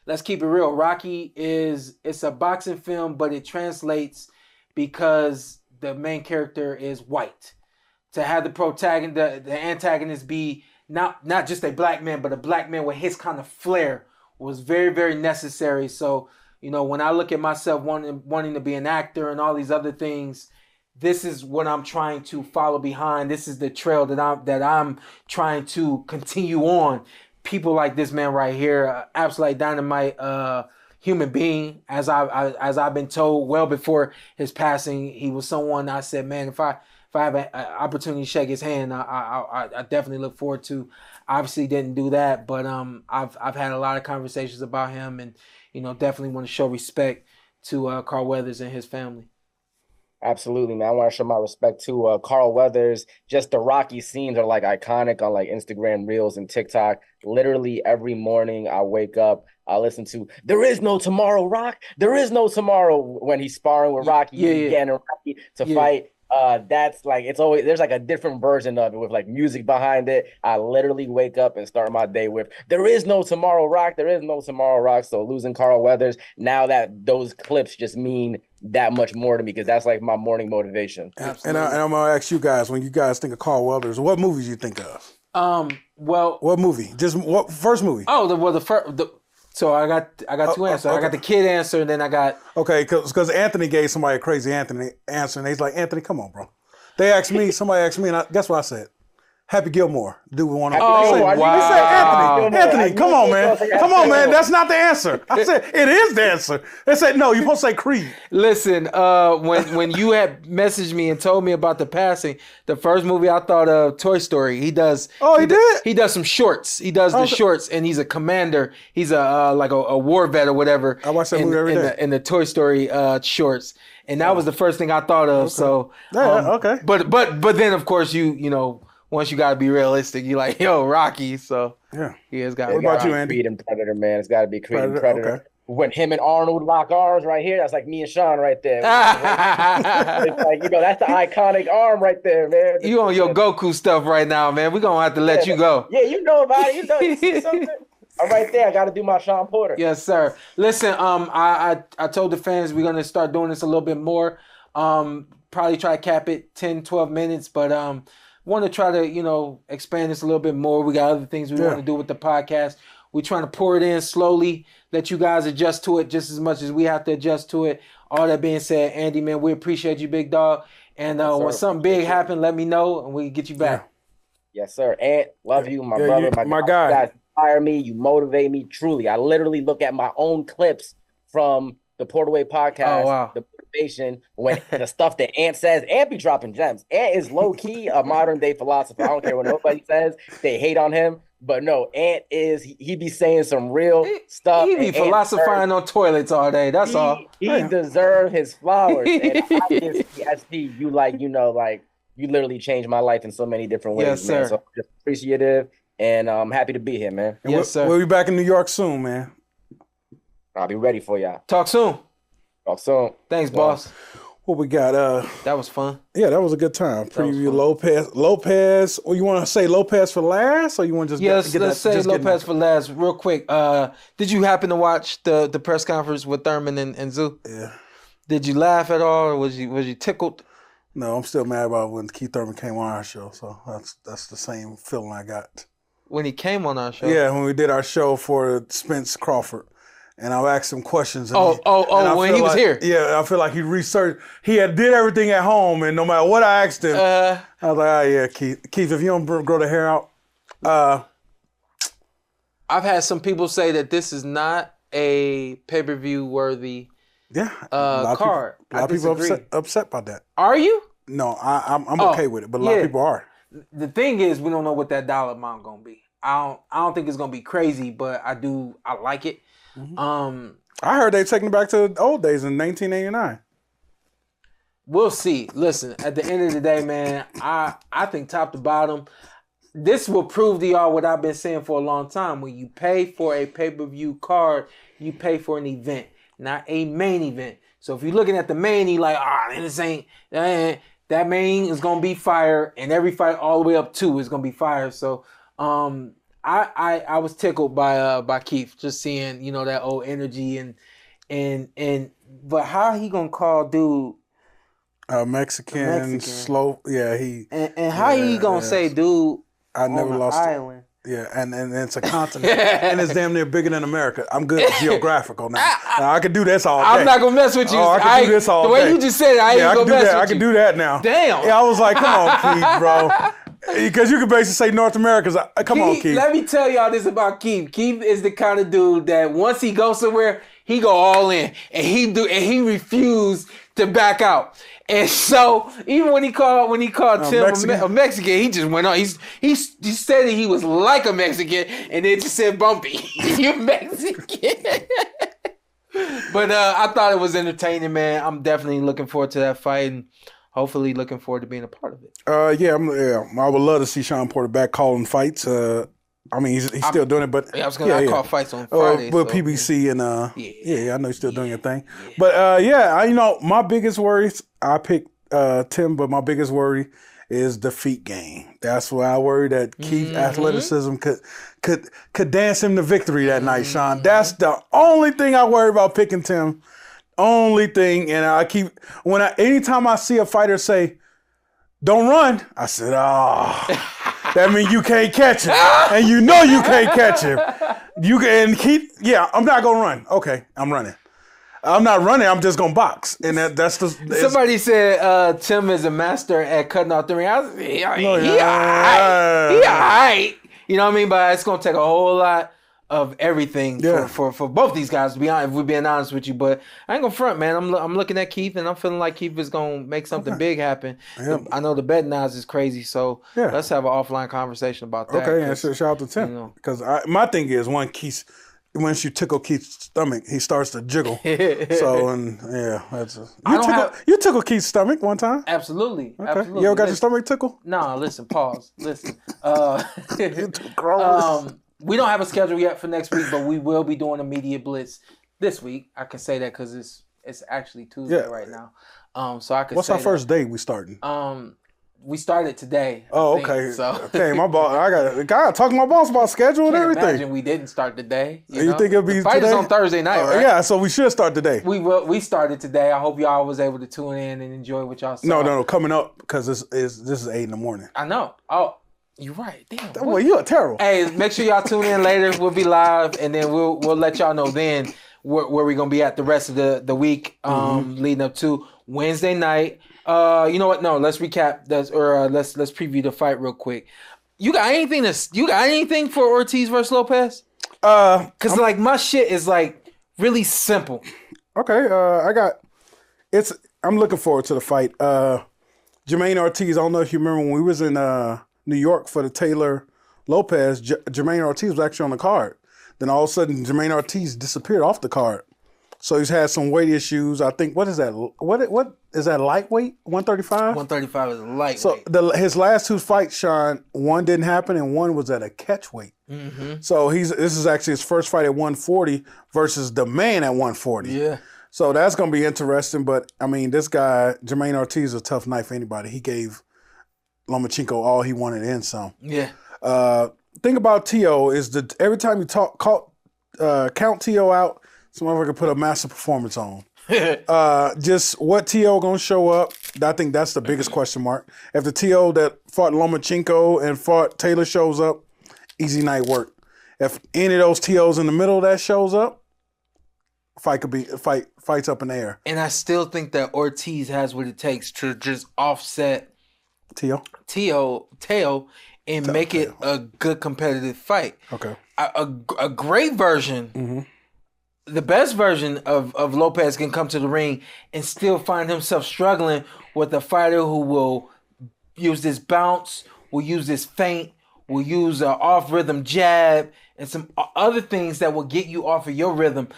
let's keep it real. Rocky it's a boxing film, but it translates because the main character is white. To have the antagonist be not just a black man, but a black man with his kind of flair was very, very necessary. So, when I look at myself wanting to be an actor and all these other things, this is what I'm trying to follow behind. This is the trail that I'm trying to continue on. People like this man right here, absolutely dynamite human being. As I've been told well before his passing, he was someone I said, man, if I have an opportunity to shake his hand, I definitely look forward to. Obviously didn't do that, but I've had a lot of conversations about him, and definitely want to show respect to Carl Weathers and his family. Absolutely, man. I want to show my respect to Carl Weathers. Just the Rocky scenes are like iconic on like Instagram Reels and TikTok. Literally every morning I wake up, I listen to "There Is No Tomorrow, Rock. There Is No Tomorrow" when he's sparring with Rocky, getting Rocky to fight. That's like, it's always, there's like a different version of it with like music behind it. I literally wake up and start my day with "There Is No Tomorrow, Rock. There Is No Tomorrow, Rock." So losing Carl Weathers, now that those clips just mean that much more to me, because that's like my morning motivation. And I'm gonna ask you guys, when you guys think of Carl Weathers, what movies you think of? Well, what movie? Just what first movie? Oh, the first. So I got two answers. Okay. I got the kid answer, and then I got because Anthony gave somebody a crazy answer, and he's like, Anthony, come on, bro. Somebody asked me, and guess what I said? Happy Gilmore. Do we want to? Wow. Anthony, come on, man. That's not the answer. I said it is the answer. They said no. You're supposed to say Creed. Listen, when you had messaged me and told me about the passing, the first movie I thought of, Toy Story. He does. Oh, he did. He does some shorts. He does the shorts, and he's a commander. He's a like a war vet or whatever. I watch that movie every day. In the Toy Story shorts, and that was the first thing I thought of. Okay. So okay. But then of course you know. Once you gotta be realistic, you're like, yo, Rocky. So he has got. What about you, Andy? Creed and Predator, man. It's got to be Creed and Predator. Okay. When him and Arnold lock arms right here, that's like me and Shawn right there. It's like, that's the iconic arm right there, man. You on your Goku stuff right now, man. We're gonna have to let you go. Yeah, you know about it. You see something. I'm right there. I got to do my Shawn Porter. Yes, sir. Listen, I told the fans we're gonna start doing this a little bit more. Probably try to cap it 10, 12 minutes, but want to try to, expand this a little bit more. We got other things we want to do with the podcast. We're trying to pour it in slowly, let you guys adjust to it just as much as we have to adjust to it. All that being said, Andy, man, we appreciate you, big dog. And when something big happens, let me know and we can get you back. Yes, sir. Ant, love you, my brother, my guy. You guys inspire me. You motivate me, truly. I literally look at my own clips from the PorterWay Podcast. Oh, wow. The motivation, when the stuff that Ant says, Ant be dropping gems. Ant is low-key a modern-day philosopher. I don't care what nobody says. They hate on him. But no, Ant is, he be saying some real stuff. He be philosophizing on toilets all day. That's all. He deserves his flowers. And obviously, SP, you you literally changed my life in so many different ways, yes, man. Sir. So I'm just appreciative, and I'm happy to be here, man. Yes, sir. We'll be back in New York soon, man. I'll be ready for y'all. Talk soon. Thanks, boss. What we got? That was fun. Yeah, that was a good time. Preview Lopez. Or you want to say Lopez for last, or you want to just let's say Lopez for last, real quick. Did you happen to watch the press conference with Thurman and Tszyu? Yeah. Did you laugh at all, or was you tickled? No, I'm still mad about when Keith Thurman came on our show. So that's the same feeling I got when he came on our show. Yeah, when we did our show for Spence Crawford. And I asked him questions. And when he was here. Yeah, I feel like he researched. He did everything at home, and no matter what I asked him, I was like, yeah, Keith, if you don't grow the hair out. I've had some people say that this is not a pay-per-view worthy card. A lot of people upset by that. Are you? No, I'm okay with it, but a lot of people are. The thing is, we don't know what that dollar amount gonna be. I don't think it's gonna be crazy, but I like it. Mm-hmm. I heard they taking it back to the old days in 1989. We'll see. Listen, at the end of the day, man, I think top to bottom, this will prove to y'all what I've been saying for a long time. When you pay for a pay-per-view card, you pay for an event, not a main event. So if you're looking at the main, you like, this ain't that main is gonna be fire, and every fight all the way up to is gonna be fire. So I was tickled by Keith, just seeing that old energy and but how he gonna call dude Mexican slow, he and how he gonna say dude I never lost island. And it's a continent and it's damn near bigger than America. I'm good at geographical now. I can do this all day. I'm not gonna mess with you. I can do this all day. The way you just said it, I ain't gonna mess with you. I can do that now. Damn. Yeah, I was like, come on, Keith, bro. Because you can basically say North America's. Come on, Keith. Let me tell y'all this about Keith. Keith is the kind of dude that once he goes somewhere, he go all in, and he refused to back out. And so even when he called Tim a Mexican, he just went on. He said that he was like a Mexican, and then just said bumpy. You Mexican. But I thought it was entertaining, man. I'm definitely looking forward to that fight and hopefully looking forward to being a part of it. I would love to see Shawn Porter back calling fights. I mean, he's still doing it, but I call fights on Friday. With PBC and I know he's still doing your thing. But my biggest worries, I picked Tim, but my biggest worry is the feet game. That's why I worry that Keith's athleticism could dance him to victory that night, Shawn. That's the only thing I worry about picking Tim. Only thing, and anytime I see a fighter say, "Don't run," I said, that means you can't catch him. And you know you can't catch him. I'm not going to run. Okay, I'm running. I'm not running. I'm just going to box. And that's the... Somebody said Tim is a master at cutting off the ring. He all right. You know what I mean? But it's going to take a whole lot of everything for both these guys, to be honest, if we're being honest with you. But I ain't gonna front, man. I'm looking at Keith, and I'm feeling like Keith is gonna make something big happen. Yeah. I know the betting odds is crazy, so let's have an offline conversation about that. Okay, and shout out to Tim. Because my thing is, once you tickle Keith's stomach, he starts to jiggle. You tickle Keith's stomach one time? Absolutely. Okay. Absolutely. You ever got your stomach tickled? Nah, listen, pause. Listen. We don't have a schedule yet for next week, but we will be doing a media blitz this week. I can say that because it's actually Tuesday right now. So I can. What's our first day we starting? We started today. Okay. So okay, my boss. I got to talk to my boss about schedule and everything. Imagine we didn't start today. You think it'll be the fight today? is on Thursday night, right? Yeah, so we should start today. We started today. I hope y'all was able to tune in and enjoy what y'all saw. No, coming up because this is 8 a.m. I know. Oh. You're right. Damn. Well, you're terrible. Hey, make sure y'all tune in later. We'll be live, and then we'll let y'all know then where we're gonna be at the rest of the week, leading up to Wednesday night. You know what? No, let's recap. Let's preview the fight real quick. You got anything for Ortiz versus Lopez? Cause like my shit is like really simple. Okay. I'm looking forward to the fight. Jamaine Ortiz. I don't know if you remember when we was in New York for the Taylor Lopez, Jamaine Ortiz was actually on the card. Then all of a sudden, Jamaine Ortiz disappeared off the card. So he's had some weight issues. I think, what is that? What is that, lightweight? 135? 135 is lightweight. So his last two fights, Shawn, one didn't happen and one was at a catch weight. Mm-hmm. So this is actually his first fight at 140 versus the man at 140. Yeah. So that's going to be interesting. But, I mean, this guy, Jamaine Ortiz, is a tough knife for anybody. He gave Lomachenko all he wanted and some. Yeah. Thing about T.O. is that every time you count T.O. out, some motherfucker put a massive performance on. Just what T.O. gonna show up, I think that's the biggest question mark. If the T.O. that fought Lomachenko and fought Taylor shows up, easy night work. If any of those T.O.s in the middle that shows up, fight's up in the air. And I still think that Ortiz has what it takes to just offset Teo and make it a good competitive fight. Okay. A great version, the best version of Lopez can come to the ring and still find himself struggling with a fighter who will use this bounce, will use this feint, will use an off-rhythm jab, and some other things that will get you off of your rhythm.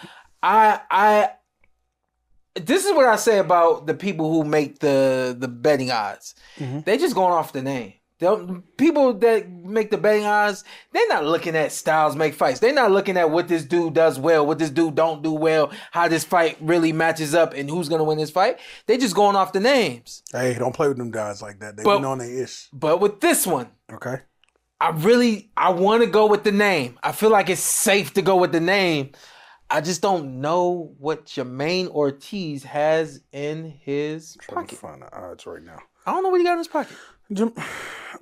This is what I say about the people who make the betting odds. They just going off the name. The people that make the betting odds, they're not looking at styles make fights. They're not looking at what this dude does well, what this dude don't do well, how this fight really matches up, and who's going to win this fight. They just going off the names. Hey, don't play with them guys like that. They be on their ish. But with this one, okay, I want to go with the name. I feel like it's safe to go with the name. I just don't know what Jamaine Ortiz has in his pocket. Trying to find the odds right now. I don't know what he got in his pocket.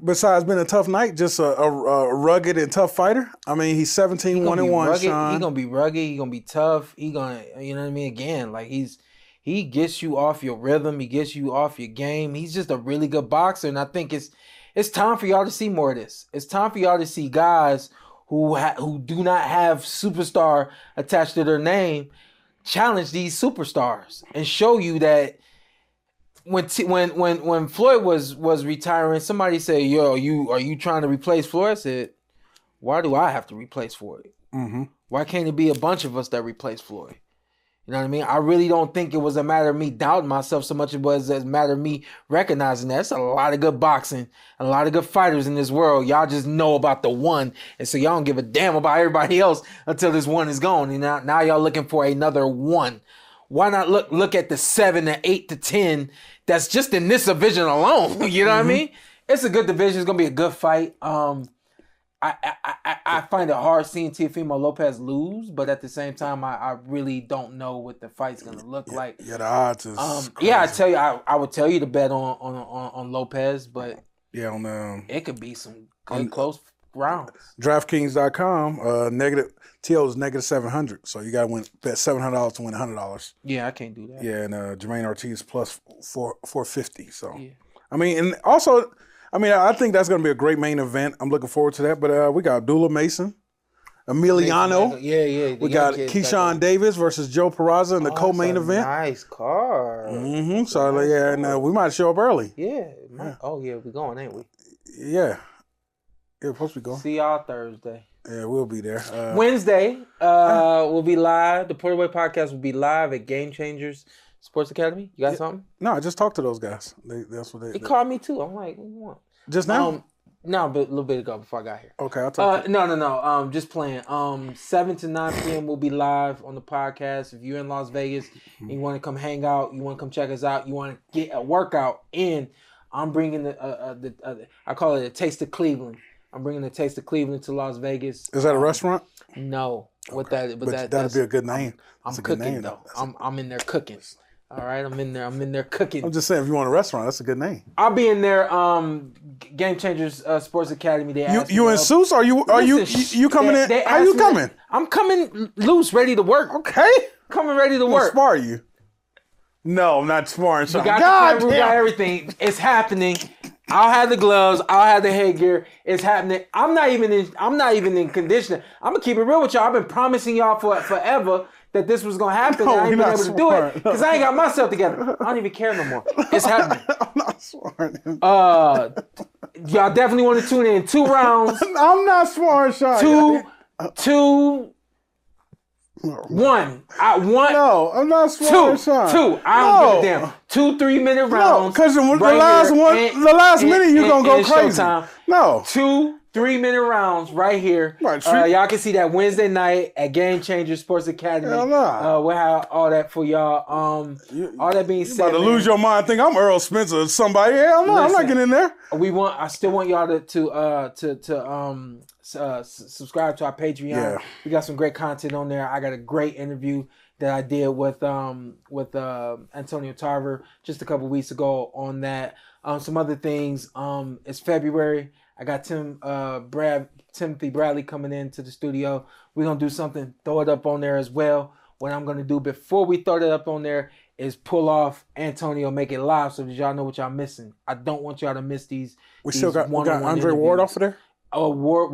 Besides being a tough night, just a rugged and tough fighter. I mean, he's 17-1-1, Shawn. He's gonna be rugged. He's gonna be tough. He gonna, you know what I mean? Again, like he gets you off your rhythm. He gets you off your game. He's just a really good boxer, and I think it's time for y'all to see more of this. It's time for y'all to see guys who do not have superstar attached to their name challenge these superstars and show you that. When Floyd was retiring, somebody said, "Yo, are you trying to replace Floyd?" I said, "Why do I have to replace Floyd? Why can't it be a bunch of us that replace Floyd?" You know what I mean? I really don't think it was a matter of me doubting myself so much as it was a matter of me recognizing that. There's a lot of good boxing, a lot of good fighters in this world. Y'all just know about the one, and so y'all don't give a damn about everybody else until this one is gone. And now y'all looking for another one. Why not look at the 7 to 8 to 10 that's just in this division alone? You know what I mean? It's a good division. It's gonna be a good fight. I find it hard seeing Teofimo Lopez lose, but at the same time, I really don't know what the fight's gonna look like. Yeah, the odds is crazy. Yeah, I would tell you to bet on Lopez, but yeah, on it could be some good close rounds. DraftKings.com, negative TO is negative 700, so you got to bet $700 to win $100. Yeah, I can't do that. Yeah, and Jamaine Ortiz plus 450. So yeah. I mean, and also. I mean, I think that's going to be a great main event. I'm looking forward to that. But we got Dula Mason, Emiliano. Yeah. We got Keyshawn Davis versus Joe Peraza in the co-main event. Nice card. Mm-hmm. So, yeah, and we might show up early. Yeah. Oh, yeah, we're going, ain't we? Yeah. We're supposed to be going. See y'all Thursday. Yeah, we'll be there. Wednesday, we'll be live. The PorterWay Podcast will be live at Game Changers Sports Academy. You got something? No, I just talked to those guys. That's what they called me too. I'm like, what do you want? Just now? No, but a little bit ago before I got here. Okay, I'll talk to you. No. Just playing. 7 to 9 p.m. we'll be live on the podcast. If you're in Las Vegas and you want to come hang out, you want to come check us out, you want to get a workout in, I'm bringing I call it a Taste of Cleveland. I'm bringing the Taste of Cleveland to Las Vegas. Is that a restaurant? No. Okay. But that'd be a good name. I'm cooking though. I'm in there cooking. All right, I'm in there cooking. I'm just saying, if you want a restaurant, that's a good name. I'll be in there. Game Changers Sports Academy. They you in suits? Are you coming in? How you coming? I'm coming loose, ready to work. Okay, coming ready to work. Spar you? No, I'm not sparring. We got the camera, we got everything. It's happening. I'll have the gloves. I'll have the headgear. It's happening. I'm not even in conditioning. I'm gonna keep it real with y'all. I've been promising y'all forever that this was gonna happen. No, and I ain't been able to do it smart. because I ain't got myself together. I don't even care no more. It's happening. I'm not sparring him. Y'all definitely want to tune in. 2 rounds. I'm not sparring Shawn. 2, 1. I want. No, I'm not sparring Shawn. 2. I don't give a damn. 2 3-minute rounds. Because the last minute you gonna go crazy. Showtime. No. 2 3-minute rounds right here. Right, y'all can see that Wednesday night at Game Changers Sports Academy. Hell nah. We'll have all that for y'all. All that being said, about to lose your mind. Think I'm Earl Spencer or somebody. Hell no, I'm not getting in there. I still want y'all to subscribe to our Patreon. Yeah. We got some great content on there. I got a great interview that I did with Antonio Tarver just a couple weeks ago on that. Some other things. It's February. I got Timothy Bradley coming into the studio. We're gonna do something, throw it up on there as well. What I'm gonna do before we throw it up on there is pull off Antonio, make it live so that y'all know what y'all missing. I don't want y'all to miss these. We got Andre Ward off of there? Oh, Ward,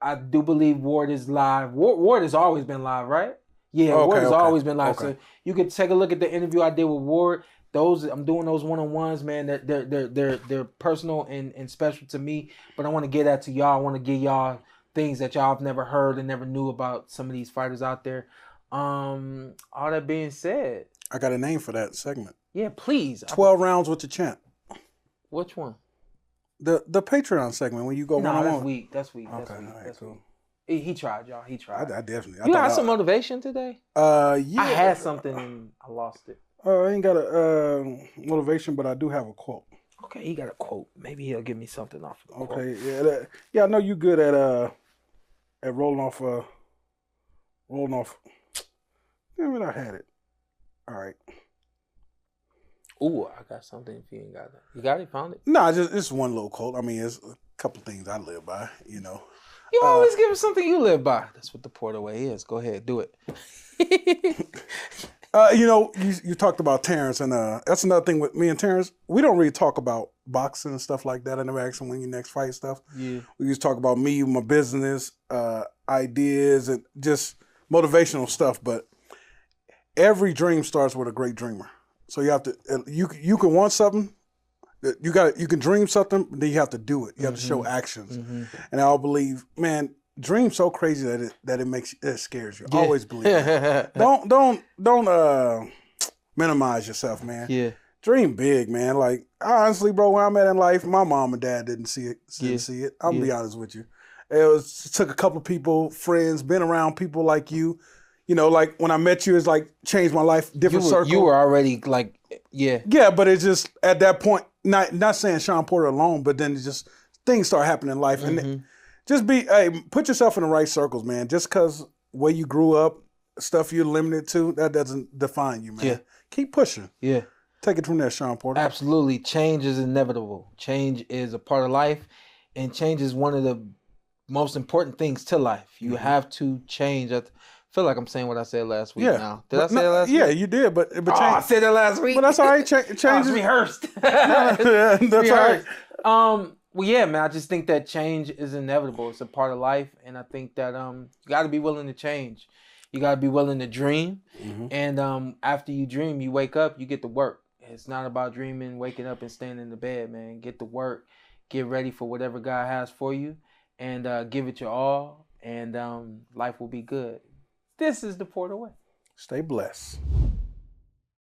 I do believe Ward is live. Ward has always been live, right? Yeah, okay, Ward has always been live. Okay. So you can take a look at the interview I did with Ward. I'm doing those one-on-ones, man. They're personal and special to me. But I want to get that to y'all. I want to give y'all things that y'all have never heard and never knew about some of these fighters out there. All that being said, I got a name for that segment. Yeah, please. 12 rounds with the champ. Which one? The Patreon segment when you go one-on-one. That's weak. Okay, all right, cool. He tried, y'all. He tried. I definitely. You had some motivation today? Yeah. I had something and I lost it. I ain't got a motivation, but I do have a quote. Okay, he got a quote. Maybe he'll give me something off of the quote. Okay, yeah. I know you good at rolling off. Damn it, I had it. All right. Ooh, I got something if you ain't got that. You got it? Found it? No, it's one little quote. I mean, it's a couple things I live by, you know. You always give us something you live by. That's what the PorterWay is. Go ahead, do it. You talked about Terence, and that's another thing with me and Terence. We don't really talk about boxing and stuff like that. I never asked him when your next fight stuff. Yeah. We used to talk about me, my business, ideas, and just motivational stuff. But every dream starts with a great dreamer. So you have to. You can want something. You can dream something, but then you have to do it. You have to show actions. Mm-hmm. And I believe, man, dream so crazy that it scares you. Always believe it. Don't minimize yourself, man. Yeah. Dream big, man. Like, honestly, bro, where I'm at in life, my mom and dad didn't see it. I'm gonna be honest with you. It took a couple of people, friends, been around people like you. You know, like when I met you, it's like changed my life, different circle. You were already like, yeah. Yeah, but it's just at that point, not saying Shawn Porter alone, but then it's just things start happening in life. And just put yourself in the right circles, man. Just because where you grew up, stuff you're limited to, that doesn't define you, man. Yeah. Keep pushing. Yeah. Take it from there, Shawn Porter. Absolutely. Change is inevitable. Change is a part of life, and change is one of the most important things to life. You have to change. I feel like I'm saying what I said last week now. Did I say that last week? Yeah, you did, but change. I said that last week. But that's all right. Change is rehearsed. That's rehearsed. All right. Well, yeah, man, I just think that change is inevitable. It's a part of life, and I think that you got to be willing to change. You got to be willing to dream, and after you dream, you wake up, you get to work. It's not about dreaming, waking up, and staying in the bed, man. Get to work. Get ready for whatever God has for you, and give it your all, and life will be good. This is the PorterWay. Stay blessed.